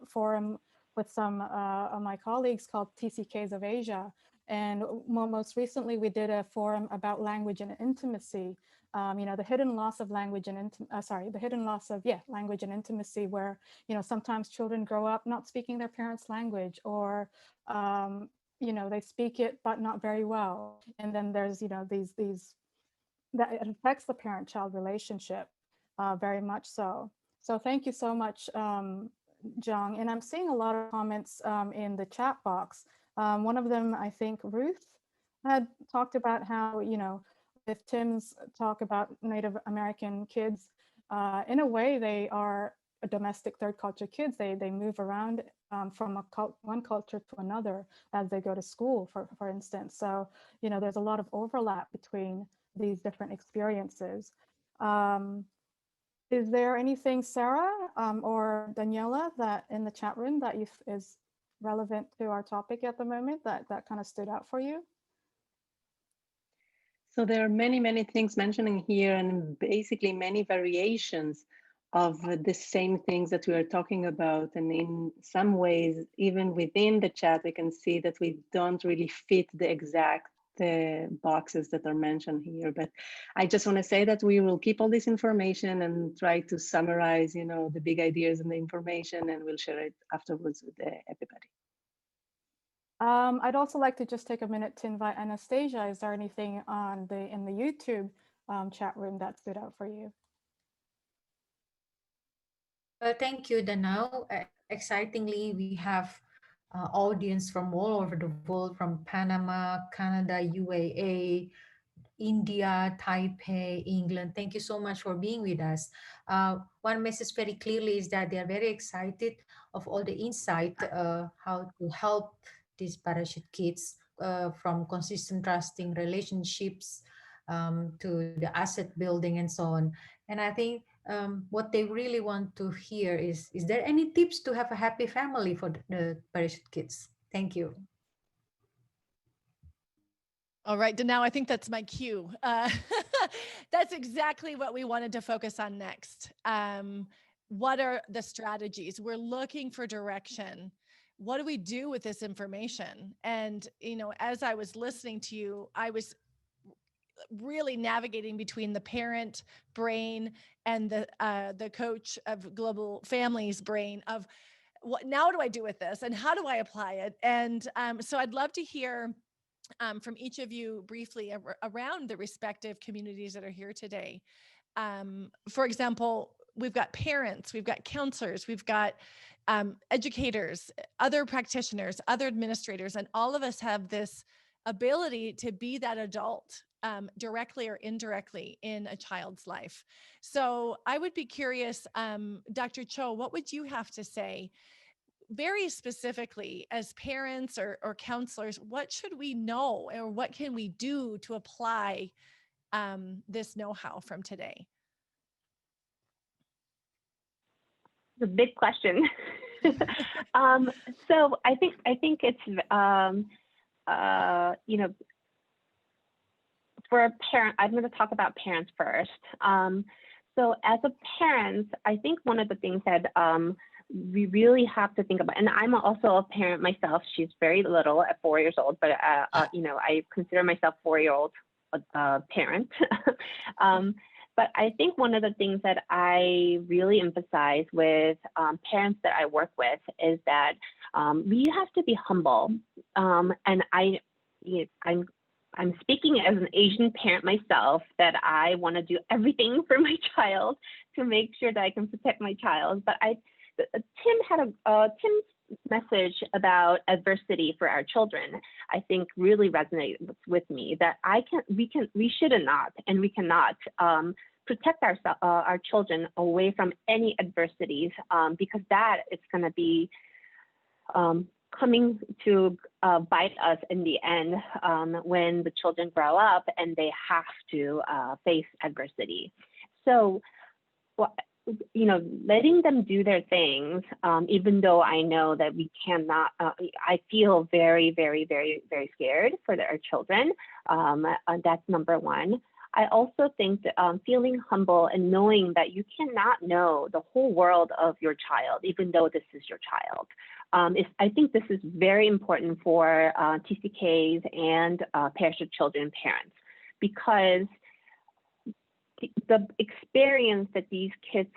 forum with some of my colleagues called TCKs of Asia. And most recently, we did a forum about language and intimacy. The hidden loss of language and language and intimacy, where sometimes children grow up not speaking their parents' language, or they speak it but not very well. And then there's these that it affects the parent-child relationship very much so. So thank you so much, Zhang. And I'm seeing a lot of comments in the chat box. One of them, I think Ruth had talked about how, with Tim's talk about Native American kids, in a way they are a domestic third culture kids. They move around from one culture to another as they go to school, for instance. So, there's a lot of overlap between these different experiences. Is there anything, Sarah or Daniela, that in the chat room that is relevant to our topic at the moment that kind of stood out for you? So there are many, many things mentioning here, and basically many variations of the same things that we are talking about. And in some ways, even within the chat, we can see that we don't really fit the exact boxes that are mentioned here. But I just want to say that we will keep all this information and try to summarize, the big ideas and the information, and we'll share it afterwards with everybody. I'd also like to just take a minute to invite Anastasia. Is there anything on in the YouTube chat room that stood out for you? Thank you, Danau. Excitingly, we have audience from all over the world, from Panama, Canada, UAE, India, Taipei, England. Thank you so much for being with us. One message very clearly is that they are very excited of all the insight, how to help these parachute kids from consistent trusting relationships to the asset building and so on. And I think what they really want to hear is there any tips to have a happy family for the parachute kids? Thank you. All right, Danau, I think that's my cue. That's exactly what we wanted to focus on next. What are the strategies? We're looking for direction. What do we do with this information? And, you know, as I was listening to you, I was really navigating between the parent brain and the coach of global families brain of what now do I do with this and how do I apply it? And so I'd love to hear from each of you briefly around the respective communities that are here today. For example, we've got parents, we've got counselors, we've got educators, other practitioners, other administrators, and all of us have this ability to be that adult directly or indirectly in a child's life. So I would be curious, Dr. Cho, what would you have to say very specifically as parents or counselors? What should we know or what can we do to apply this know-how from today? It's a big question. So I think it's you know, for a parent, I'm going to talk about parents first. So as a parent, I think one of the things that we really have to think about, and I'm also a parent myself. She's very little at 4 years old, but you know, I consider myself 4-year-old parent. But I think one of the things that I really emphasize with parents that I work with is that we have to be humble. And I'm speaking as an Asian parent myself, that I want to do everything for my child to make sure that I can protect my child. But Tim had Tim's message about adversity for our children, I think really resonated with me, that we should not, and we cannot protect our children away from any adversities, because that is going to be coming to bite us in the end when the children grow up and they have to face adversity. So, you know, letting them do their things, even though I know that we cannot, I feel very, very, very, very scared for our children. That's number one. I also think that, feeling humble and knowing that you cannot know the whole world of your child, even though this is your child. I think this is very important for TCKs and parachute children parents, because the experience that these kids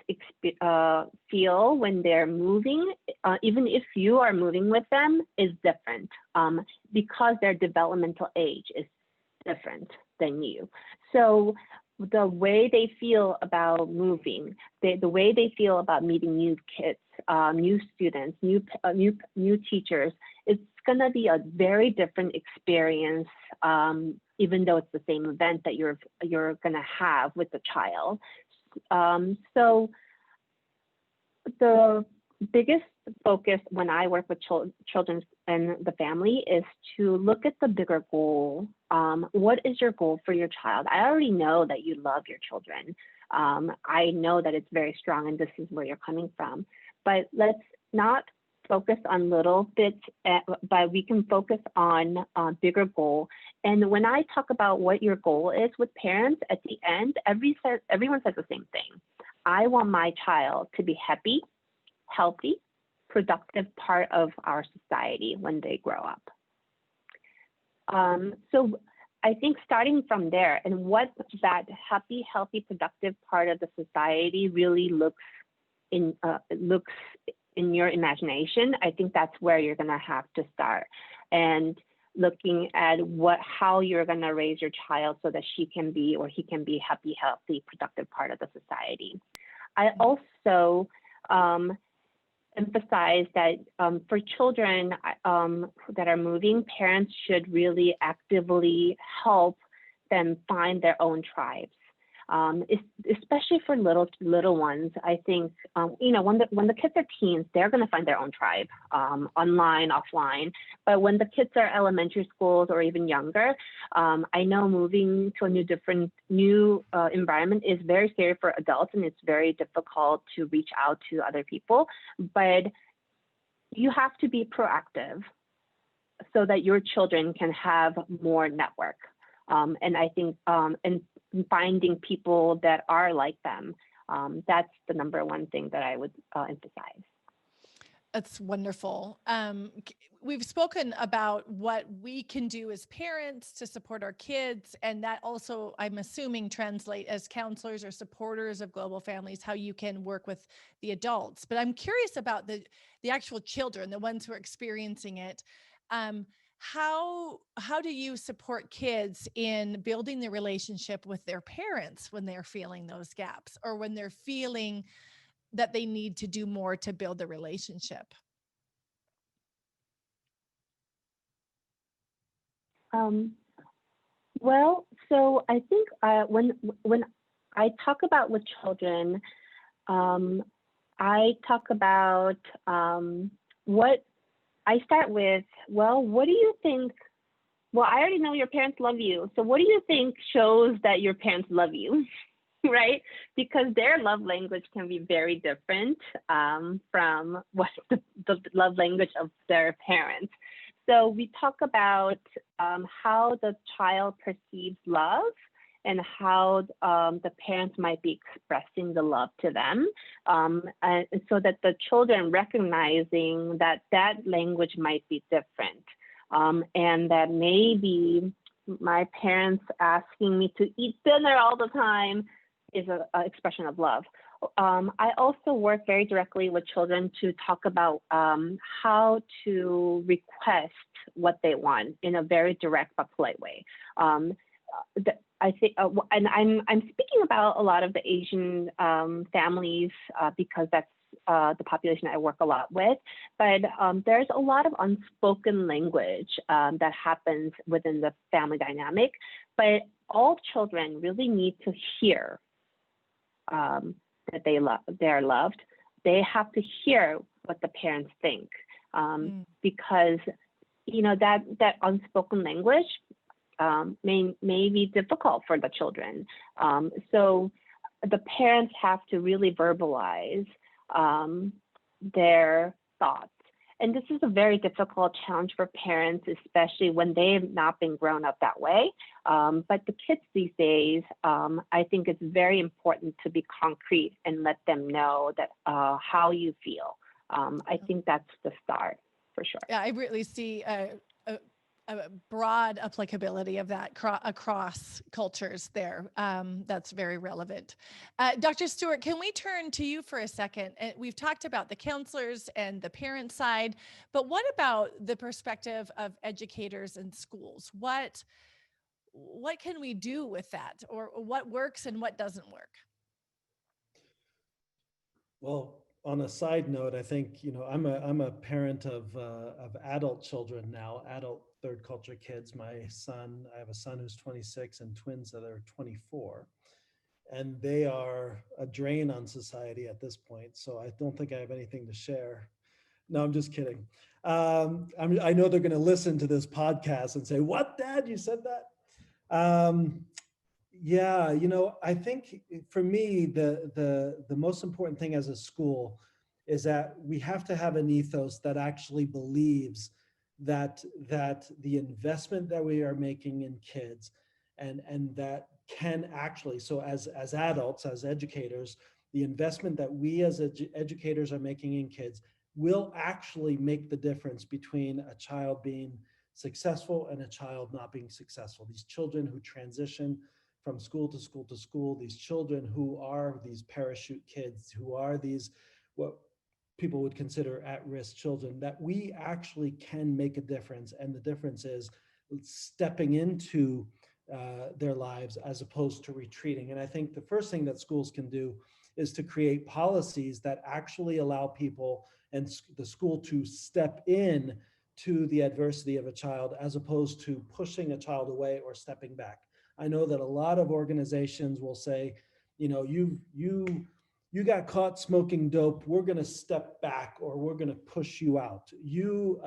feel when they're moving, even if you are moving with them, is different, because their developmental age is different than you. So the way they feel about moving, the way they feel about meeting new kids, new students, new teachers, it's going to be a very different experience, even though it's the same event that you're going to have with the child. So the biggest focus when I work with children and the family is to look at the bigger goal. What is your goal for your child? I already know that you love your children. I know that it's very strong and this is where you're coming from. But let's not focus on little bits, but we can focus on bigger goal. And when I talk about what your goal is with parents, at the end, everyone says the same thing. I want my child to be happy, healthy, productive part of our society when they grow up. So I think starting from there and what that happy, healthy, productive part of the society really looks in your imagination, I think that's where you're going to have to start. and looking at how you're going to raise your child so that she can be or he can be happy, healthy, productive part of the society. I also emphasize that for children that are moving, parents should really actively help them find their own tribes. Especially for little ones, I think when the kids are teens, they're going to find their own tribe, online, offline. But when the kids are elementary schools or even younger, I know moving to a new environment is very scary for adults, and it's very difficult to reach out to other people. But you have to be proactive so that your children can have more network. And I think and finding people that are like them, that's the number one thing that I would emphasize. That's wonderful. We've spoken about what we can do as parents to support our kids, and that also, I'm assuming, translate as counselors or supporters of global families, how you can work with the adults. But I'm curious about the actual children, the ones who are experiencing it. How do you support kids in building the relationship with their parents when they're feeling those gaps, or when they're feeling that they need to do more to build the relationship? Well, so I think when I talk about with children, I talk about what I start with. Well, what do you think? Well, I already know your parents love you. So what do you think shows that your parents love you? Right? Because their love language can be very different from what the love language of their parents. So we talk about how the child perceives love and how the parents might be expressing the love to them, and so that the children recognizing that language might be different, and that maybe my parents asking me to eat dinner all the time is an expression of love. I also work very directly with children to talk about how to request what they want in a very direct but polite way. I think, and I'm speaking about a lot of the Asian families because that's the population I work a lot with. But there's a lot of unspoken language that happens within the family dynamic. But all children really need to hear that they're loved. They have to hear what the parents think, because that unspoken language may be difficult for the children. So the parents have to really verbalize their thoughts. And this is a very difficult challenge for parents, especially when they've not been grown up that way. But the kids these days, I think it's very important to be concrete and let them know that how you feel. I think that's the start for sure. Yeah, I really see a broad applicability of that across cultures there. That's very relevant. Dr. Stewart, can we turn to you for a second? We've talked about the counselors and the parent side, but what about the perspective of educators and schools? What can we do with that, or what works and what doesn't work? Well, on a side note, I think, I'm a parent of adult children now, adult third culture kids. I have a son who's 26 and twins that are 24, and they are a drain on society at this point. So I don't think I have anything to share. No, I'm just kidding. I know they're going to listen to this podcast and say, "What, Dad? You said that?" Yeah, I think for me, the most important thing as a school is that we have to have an ethos that actually believes that the investment that we are making in kids and that can actually, so as adults, as educators, the investment that we as educators are making in kids will actually make the difference between a child being successful and a child not being successful. These children who transition from school to school to school, these children who are these parachute kids, who are these, what people would consider at-risk children, that we actually can make a difference. And the difference is stepping into their lives as opposed to retreating. And I think the first thing that schools can do is to create policies that actually allow people and the school to step in to the adversity of a child as opposed to pushing a child away or stepping back. I know that a lot of organizations will say, you know, you got caught smoking dope, we're going to step back or we're going to push you out. You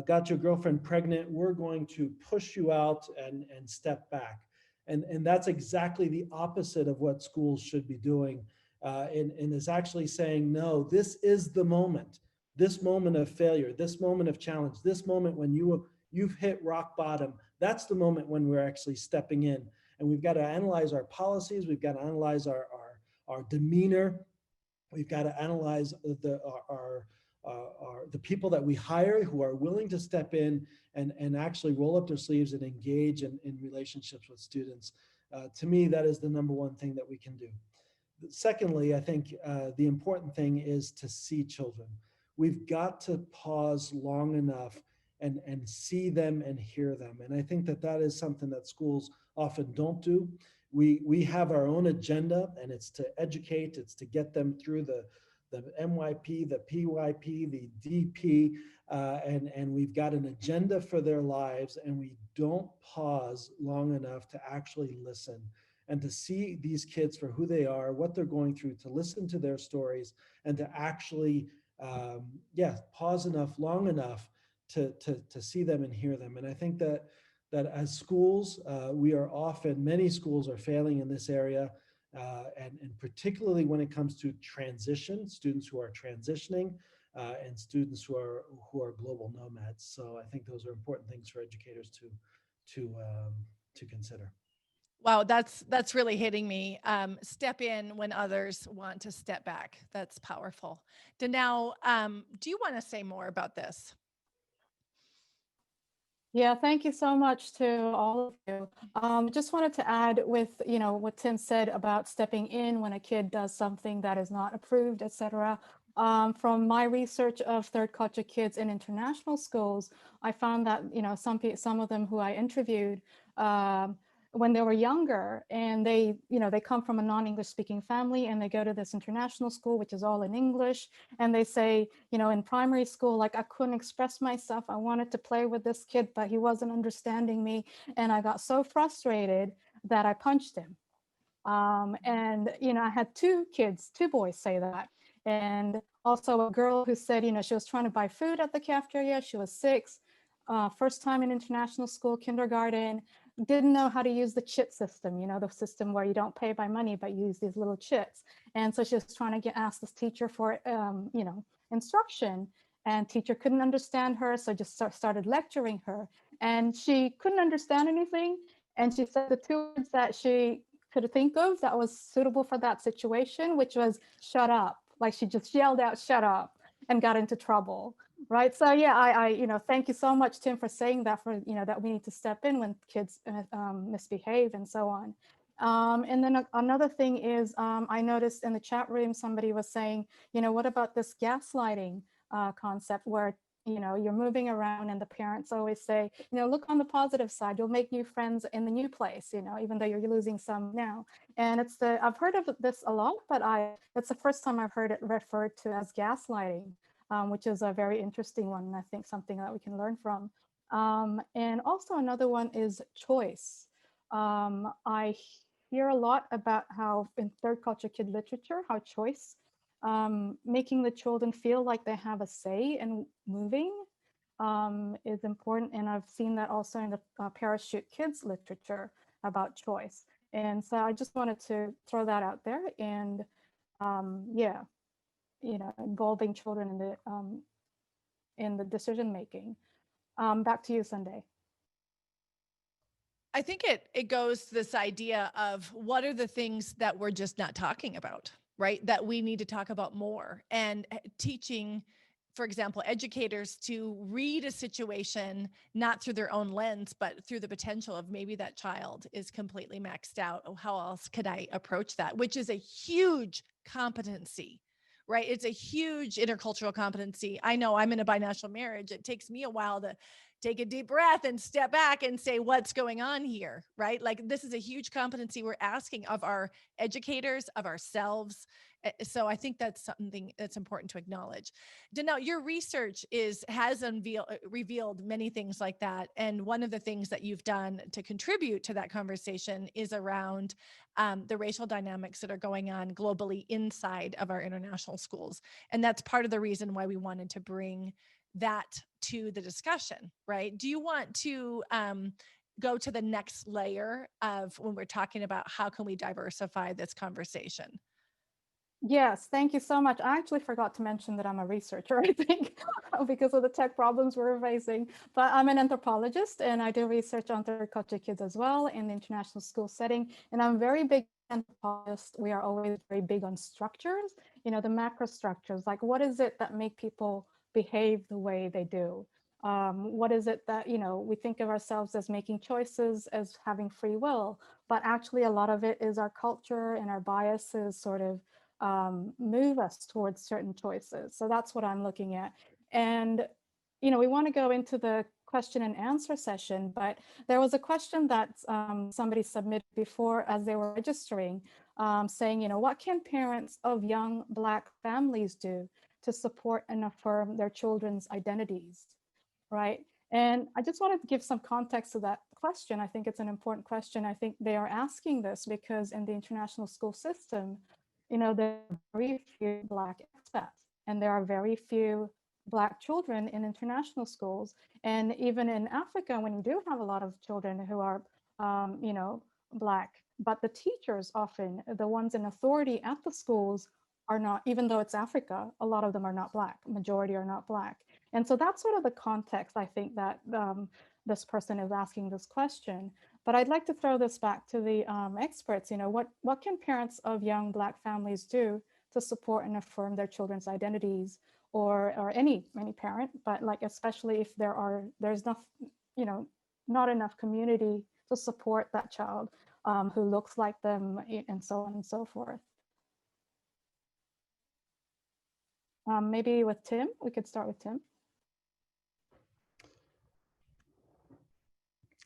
got your girlfriend pregnant, we're going to push you out and step back. And that's exactly the opposite of what schools should be doing. And is actually saying, no, this is the moment, this moment of failure, this moment of challenge, this moment when you've hit rock bottom. That's the moment when we're actually stepping in. And we've got to analyze our policies. We've got to analyze our demeanor. We've got to analyze the people that we hire who are willing to step in and actually roll up their sleeves and engage in relationships with students. To me, that is the number one thing that we can do. Secondly, I think the important thing is to see children. We've got to pause long enough and see them and hear them. And I think that that is something that schools often don't do. We have our own agenda, and it's to educate, it's to get them through the MYP, the PYP, the DP, and we've got an agenda for their lives, and we don't pause long enough to actually listen and to see these kids for who they are, what they're going through, to listen to their stories, and to actually, pause long enough to see them and hear them. And I think that as schools, many schools are failing in this area, and particularly when it comes to transition, students who are transitioning, and students who are global nomads. So I think those are important things for educators to consider. Wow, that's really hitting me. Step in when others want to step back. That's powerful. Danau, do you want to say more about this? Yeah, thank you so much to all of you. Just wanted to add with, what Tim said about stepping in when a kid does something that is not approved, etc. From my research of third culture kids in international schools, I found that, some of them who I interviewed, when they were younger and they come from a non-English speaking family and they go to this international school, which is all in English. And they say, in primary school, like, I couldn't express myself. I wanted to play with this kid, but he wasn't understanding me. And I got so frustrated that I punched him. And, I had two boys say that. And also a girl who said, she was trying to buy food at the cafeteria. She was 6, first time in international school, kindergarten, didn't know how to use the chit system, the system where you don't pay by money, but you use these little chits. And so she was trying to ask this teacher for, instruction, and teacher couldn't understand her. So just started lecturing her, and she couldn't understand anything. And she said the 2 words that she could think of that was suitable for that situation, which was shut up. Like, she just yelled out, shut up, and got into trouble. Right. So yeah, I thank you so much, Tim, for saying that, for, that we need to step in when kids misbehave and so on. And then another thing is, I noticed in the chat room, somebody was saying, what about this gaslighting concept where, you're moving around and the parents always say, look on the positive side, you'll make new friends in the new place, even though you're losing some now. And I've heard of this a lot, but it's the first time I've heard it referred to as gaslighting. Which is a very interesting one, and I think something that we can learn from. And also another one is choice. I hear a lot about how in third culture kid literature, how choice, making the children feel like they have a say in moving, is important. And I've seen that also in the parachute kids literature about choice. And so I just wanted to throw that out there. And involving children in the decision making. Back to you, Sundae. I think it goes to this idea of what are the things that we're just not talking about, right? That we need to talk about more, and teaching, for example, educators to read a situation not through their own lens, but through the potential of maybe that child is completely maxed out. Oh, how else could I approach that? Which is a huge competency, right? It's a huge intercultural competency. I know I'm in a binational marriage. It takes me a while to take a deep breath and step back and say, what's going on here, right? Like, this is a huge competency we're asking of our educators, of ourselves. So I think that's something that's important to acknowledge. Danau, your research has revealed many things like that. And one of the things that you've done to contribute to that conversation is around the racial dynamics that are going on globally inside of our international schools. And that's part of the reason why we wanted to bring that to the discussion, right? Do you want to go to the next layer of when we're talking about how can we diversify this conversation? Yes, thank you so much. I actually forgot to mention that I'm a researcher, I think, because of the tech problems we're facing. But I'm an anthropologist and I do research on third culture kids as well in the international school setting. And I'm very big anthropologist. We are always very big on structures, the macro structures, like what is it that make people behave the way they do? What is it that, we think of ourselves as making choices, as having free will, but actually a lot of it is our culture and our biases sort of move us towards certain choices. So that's what I'm looking at. And, we want to go into the question and answer session, but there was a question that somebody submitted before as they were registering, saying, what can parents of young Black families do to support and affirm their children's identities, right? And I just wanted to give some context to that question. I think it's an important question. I think they are asking this because in the international school system, there are very few Black expats, and there are very few Black children in international schools. And even in Africa, when you do have a lot of children who are, Black, but the teachers often, the ones in authority at the schools, are not, even though it's Africa, a lot of them are not Black, majority are not Black. And so that's sort of the context, I think, that this person is asking this question. But I'd like to throw this back to the experts. What can parents of young Black families do to support and affirm their children's identities, or any parent, but like especially if there's not enough community to support that child who looks like them, and so on and so forth. Maybe with Tim, we could start with Tim.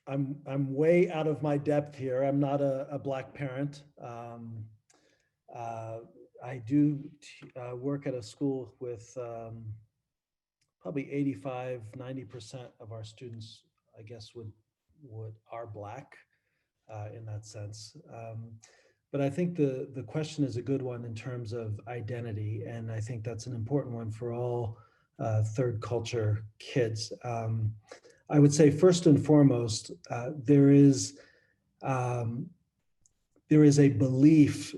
I'm way out of my depth here. I'm not a Black parent. I do work at a school with probably 85, 90% of our students, I guess, are Black in that sense. But I think the question is a good one in terms of identity, and I think that's an important one for all third culture kids. I would say first and foremost, there is a belief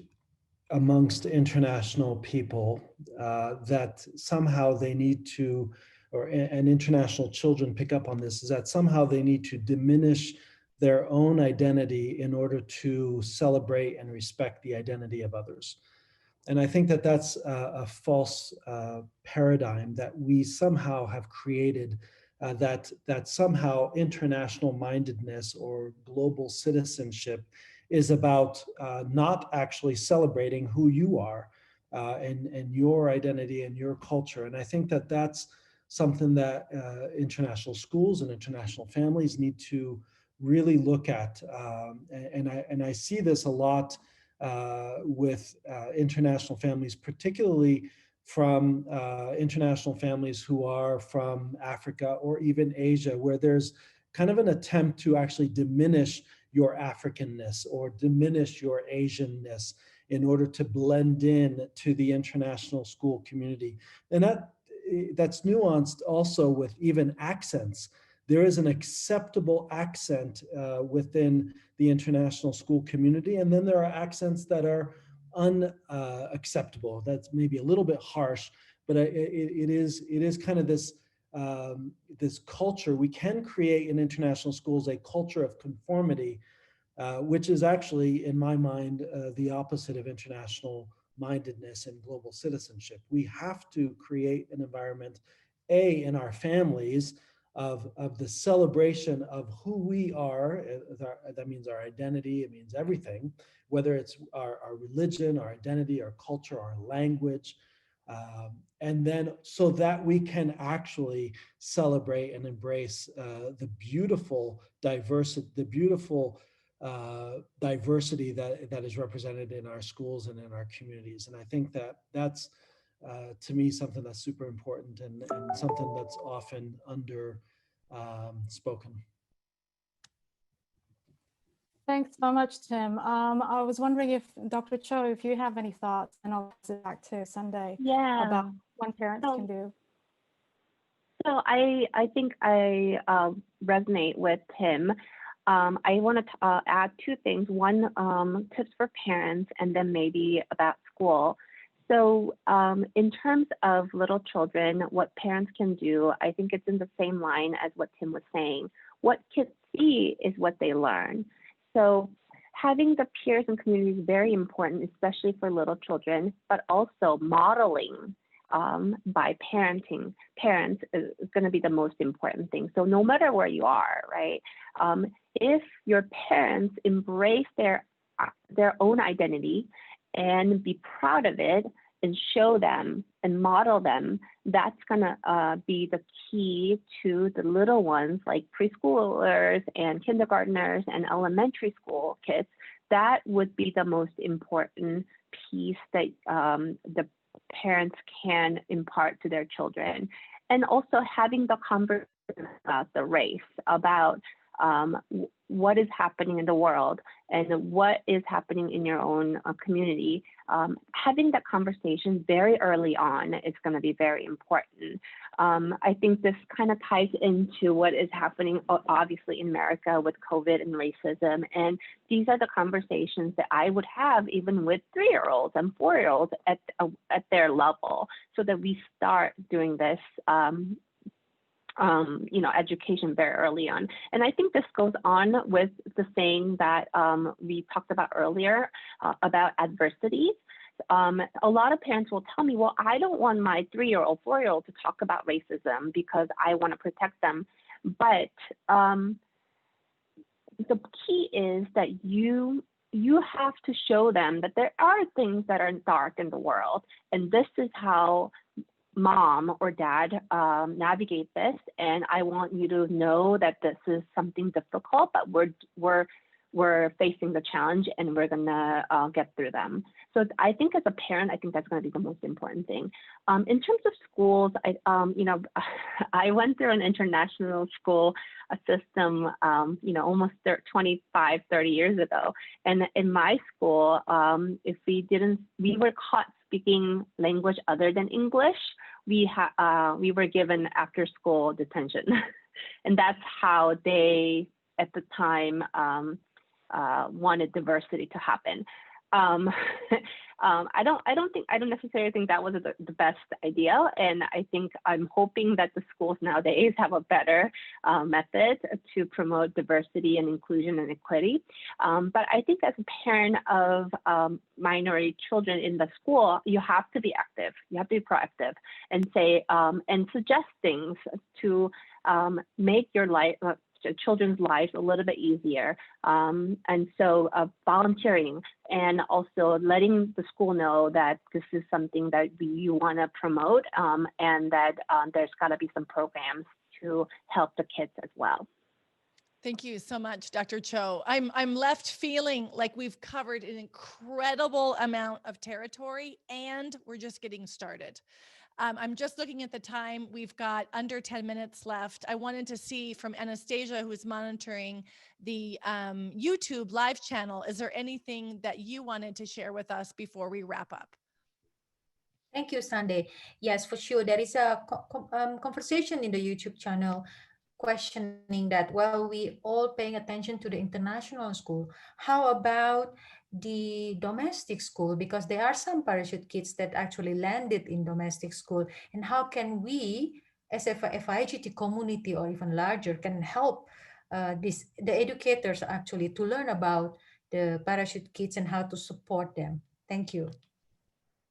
amongst international people that somehow they need to, and international children pick up on this, is that somehow they need to diminish their own identity in order to celebrate and respect the identity of others. And I think that that's a false paradigm that we somehow have created, that somehow international mindedness or global citizenship is about not actually celebrating who you are and your identity and your culture. And I think that that's something that international schools and international families need to really look at. And I see this a lot with international families, particularly from international families who are from Africa or even Asia, where there's kind of an attempt to actually diminish your Africanness or diminish your Asianness in order to blend in to the international school community. And that's nuanced also with even accents. There is an acceptable accent within the international school community, and then there are accents that are unacceptable. That's maybe a little bit harsh, but it is kind of this this culture. We can create in international schools a culture of conformity, which is actually, in my mind, the opposite of international mindedness and global citizenship. We have to create an environment, in our families, of the celebration of who we are. That means our identity, it means everything, whether it's our religion, our identity, our culture, our language, And then so that we can actually celebrate and embrace the beautiful diversity, diversity that is represented in our schools and in our communities. And I think that that's, to me, something that's super important and something that's often under spoken. Thanks so much, Tim. I was wondering if Dr. Cho, if you have any thoughts, and I'll pass it back to Sundae about what parents can do. So I think I resonate with Tim. I want to add two things. One, tips for parents, and then maybe about school. So in terms of little children, what parents can do, I think it's in the same line as what Tim was saying. What kids see is what they learn. So having the peers and community is very important, especially for little children, but also modeling by parents is going to be the most important thing. So no matter where you are, right? If your parents embrace their own identity and be proud of it and show them and model them, that's going to be the key to the little ones like preschoolers and kindergartners and elementary school kids. That would be the most important piece that the parents can impart to their children. And also having the conversation about the race, about what is happening in the world and what is happening in your own community. Having that conversation very early on is going to be very important. I think this kind of ties into what is happening, obviously, in America with COVID and racism. And these are the conversations that I would have even with 3-year-olds and 4-year-olds at their level, so that we start doing this education very early on. And I think this goes on with the saying that we talked about earlier about adversities. A lot of parents will tell me, well, I don't want my 3-year-old, 4-year-old to talk about racism because I want to protect them. But the key is that you have to show them that there are things that are dark in the world, and this is how mom or dad navigate this, and I want you to know that this is something difficult, but we're facing the challenge and we're gonna get through them. So I think as a parent, I think that's going to be the most important thing. In terms of schools, I went through an international school system, almost 25, 30 years ago. And in my school, if we were caught speaking language other than English, we were given after school detention. And that's how they, at the time, wanted diversity to happen. I don't necessarily think that was the best idea, and I think I'm hoping that the schools nowadays have a better method to promote diversity and inclusion and equity. But I think as a parent of minority children in the school, you have to be active, you have to be proactive, and say and suggest things to make your life, children's lives a little bit easier. And so volunteering and also letting the school know that this is something that you want to promote, and that there's got to be some programs to help the kids as well. Thank you so much, Dr. Cho. I'm left feeling like we've covered an incredible amount of territory, and we're just getting started. I'm just looking at the time. We've got under 10 minutes left. I wanted to see from Anastasia, who is monitoring the YouTube live channel, is there anything that you wanted to share with us before we wrap up? Thank you, Sundae. Yes, for sure. There is a conversation in the YouTube channel questioning that, well, we all paying attention to the international school. How about the domestic school? Because there are some parachute kids that actually landed in domestic school. And how can we, as a FIGT community or even larger, can help the educators actually to learn about the parachute kids and how to support them? Thank you.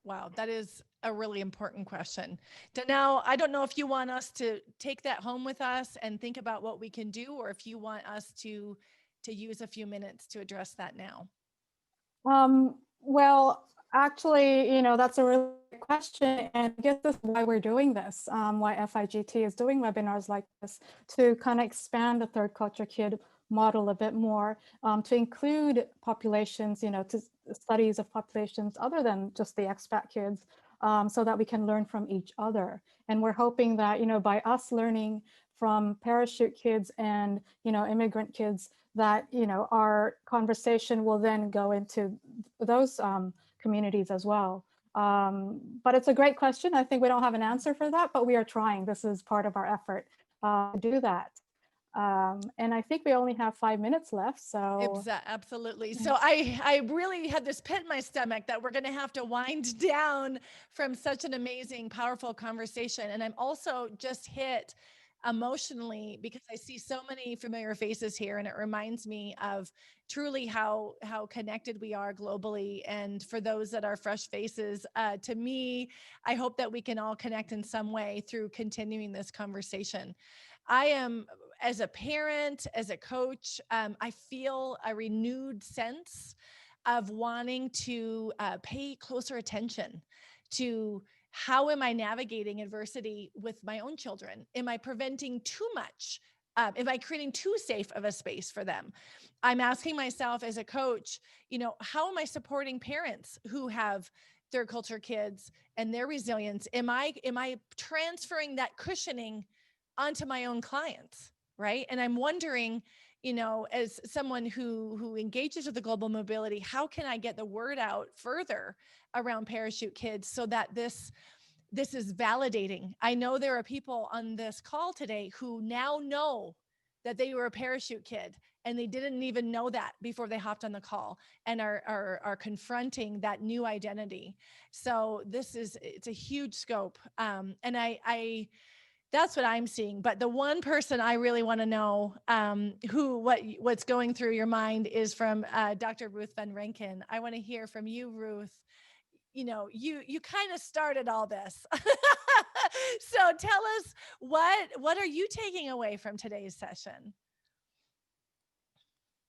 Wow, that is a really important question. Danau, I don't know if you want us to take that home with us and think about what we can do, or if you want us to use a few minutes to address that now. Well, actually, that's a really question, and I guess this is why we're doing this, why FIGT is doing webinars like this, to kind of expand the third culture kid model a bit more, to include populations, to studies of populations other than just the expat kids, so that we can learn from each other. And we're hoping that, by us learning from parachute kids and, immigrant kids, that, our conversation will then go into those communities as well. But it's a great question. I think we don't have an answer for that, but we are trying. This is part of our effort to do that. And I think we only have 5 minutes left, so. Absolutely. So I really had this pit in my stomach that we're going to have to wind down from such an amazing, powerful conversation. And I'm also just hit emotionally because I see so many familiar faces here, and it reminds me of truly how connected we are globally. And for those that are fresh faces, to me, I hope that we can all connect in some way through continuing this conversation. I am, as a parent, as a coach, I feel a renewed sense of wanting to pay closer attention to how am I navigating adversity with my own children? Am I preventing too much? Am I creating too safe of a space for them? I'm asking myself as a coach, how am I supporting parents who have third culture kids and their resilience? Am I transferring that cushioning onto my own clients, right? And I'm wondering, as someone who engages with the global mobility, how can I get the word out further around parachute kids so that this is validating? I know there are people on this call today who now know that they were a parachute kid and they didn't even know that before they hopped on the call, and are confronting that new identity. So it's a huge scope. And I that's what I'm seeing. But the one person I really want to know what's going through your mind is from Dr. Ruth Van Rankin. I want to hear from you, Ruth. You kind of started all this. So tell us, what are you taking away from today's session?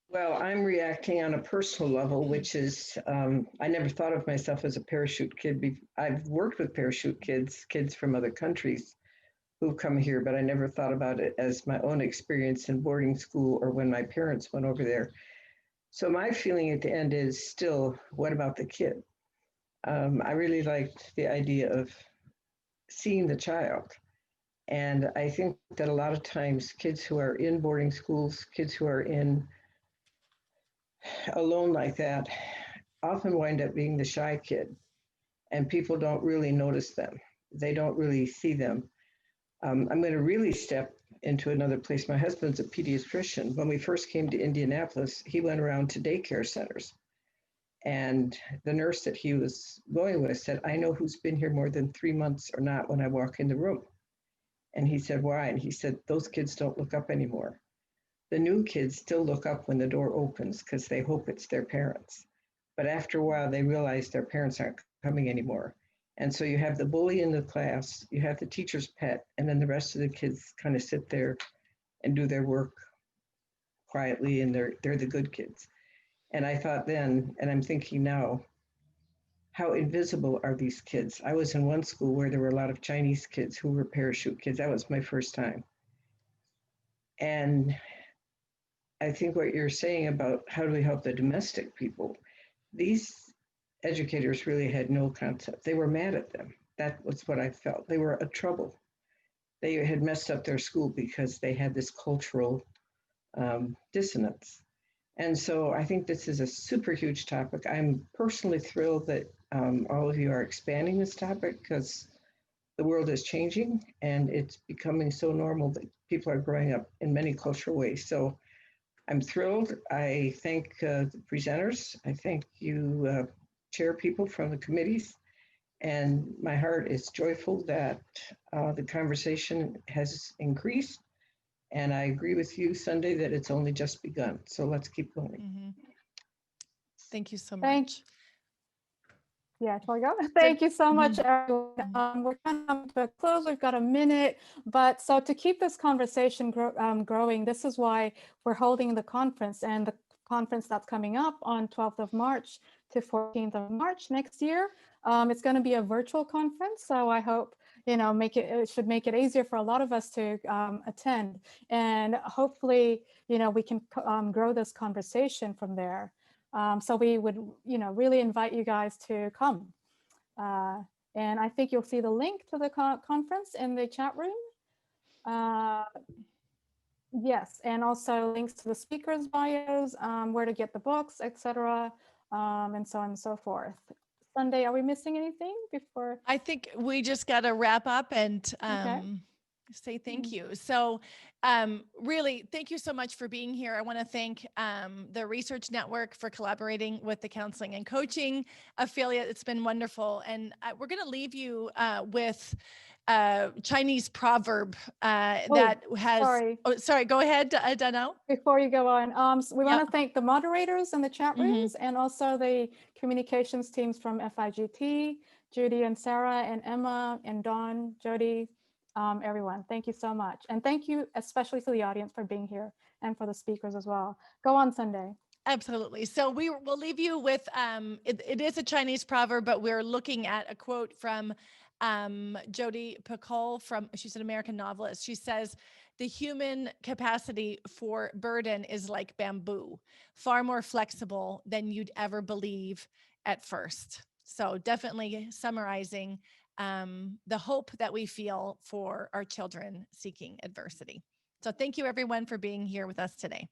Well, I'm reacting on a personal level, which is, I never thought of myself as a parachute kid. I've worked with parachute kids from other countries who've come here, but I never thought about it as my own experience in boarding school or when my parents went over there. So my feeling at the end is still, what about the kid? I really liked the idea of seeing the child. And I think that a lot of times kids who are in boarding schools, kids who are alone like that, often wind up being the shy kid, and people don't really notice them. They don't really see them. I'm going to really step into another place. My husband's a pediatrician. When we first came to Indianapolis, he went around to daycare centers. And the nurse that he was going with said, I know who's been here more than 3 months or not when I walk in the room. And he said, why? And he said, those kids don't look up anymore. The new kids still look up when the door opens because they hope it's their parents. But after a while, they realize their parents aren't coming anymore. And so you have the bully in the class, you have the teacher's pet, and then the rest of the kids kind of sit there and do their work quietly, and they're the good kids. And I thought then, and I'm thinking now, how invisible are these kids? I was in one school where there were a lot of Chinese kids who were parachute kids. That was my first time. And I think what you're saying about how do we help the domestic people, these educators really had no concept. They were mad at them. That was what I felt. They were a trouble. They had messed up their school because they had this cultural dissonance. And so I think this is a super huge topic. I'm personally thrilled that all of you are expanding this topic because the world is changing and it's becoming so normal that people are growing up in many cultural ways. So I'm thrilled. I thank the presenters. I thank you, chair people from the committees. And my heart is joyful that the conversation has increased. And I agree with you, Sundae, that it's only just begun. So let's keep going. Mm-hmm. Thank you so much. Thank you so much, everyone. We're kind of coming to a close. We've got a minute, but so to keep this conversation growing, this is why we're holding the conference. And the conference that's coming up on 12th of March to 14th of March next year. It's going to be a virtual conference, so I hope, it should make it easier for a lot of us to attend, and hopefully, we can grow this conversation from there. So we would, really invite you guys to come. And I think you'll see the link to the conference in the chat room. Yes, and also links to the speakers' bios, where to get the books, etc., and so on and so forth. Sundae, are we missing anything before? I think we just got to wrap up and say thank you. So really, thank you so much for being here. I want to thank the Research Network for collaborating with the Counseling and Coaching affiliate. It's been wonderful. And we're going to leave you with Chinese proverb that has, sorry, go ahead, Danau. Before you go on, so we want to thank the moderators in the chat rooms and also the communications teams from FIGT, Judy and Sarah and Emma and Dawn, Jody, everyone. Thank you so much. And thank you especially to the audience for being here and for the speakers as well. Go on, Sundae. Absolutely. So we'll leave you with, it is a Chinese proverb, but we're looking at a quote from Jodi Picoult she's an American novelist. She says, "The human capacity for burden is like bamboo, far more flexible than you'd ever believe at first." So definitely summarizing the hope that we feel for our children seeking adversity. So thank you everyone for being here with us today.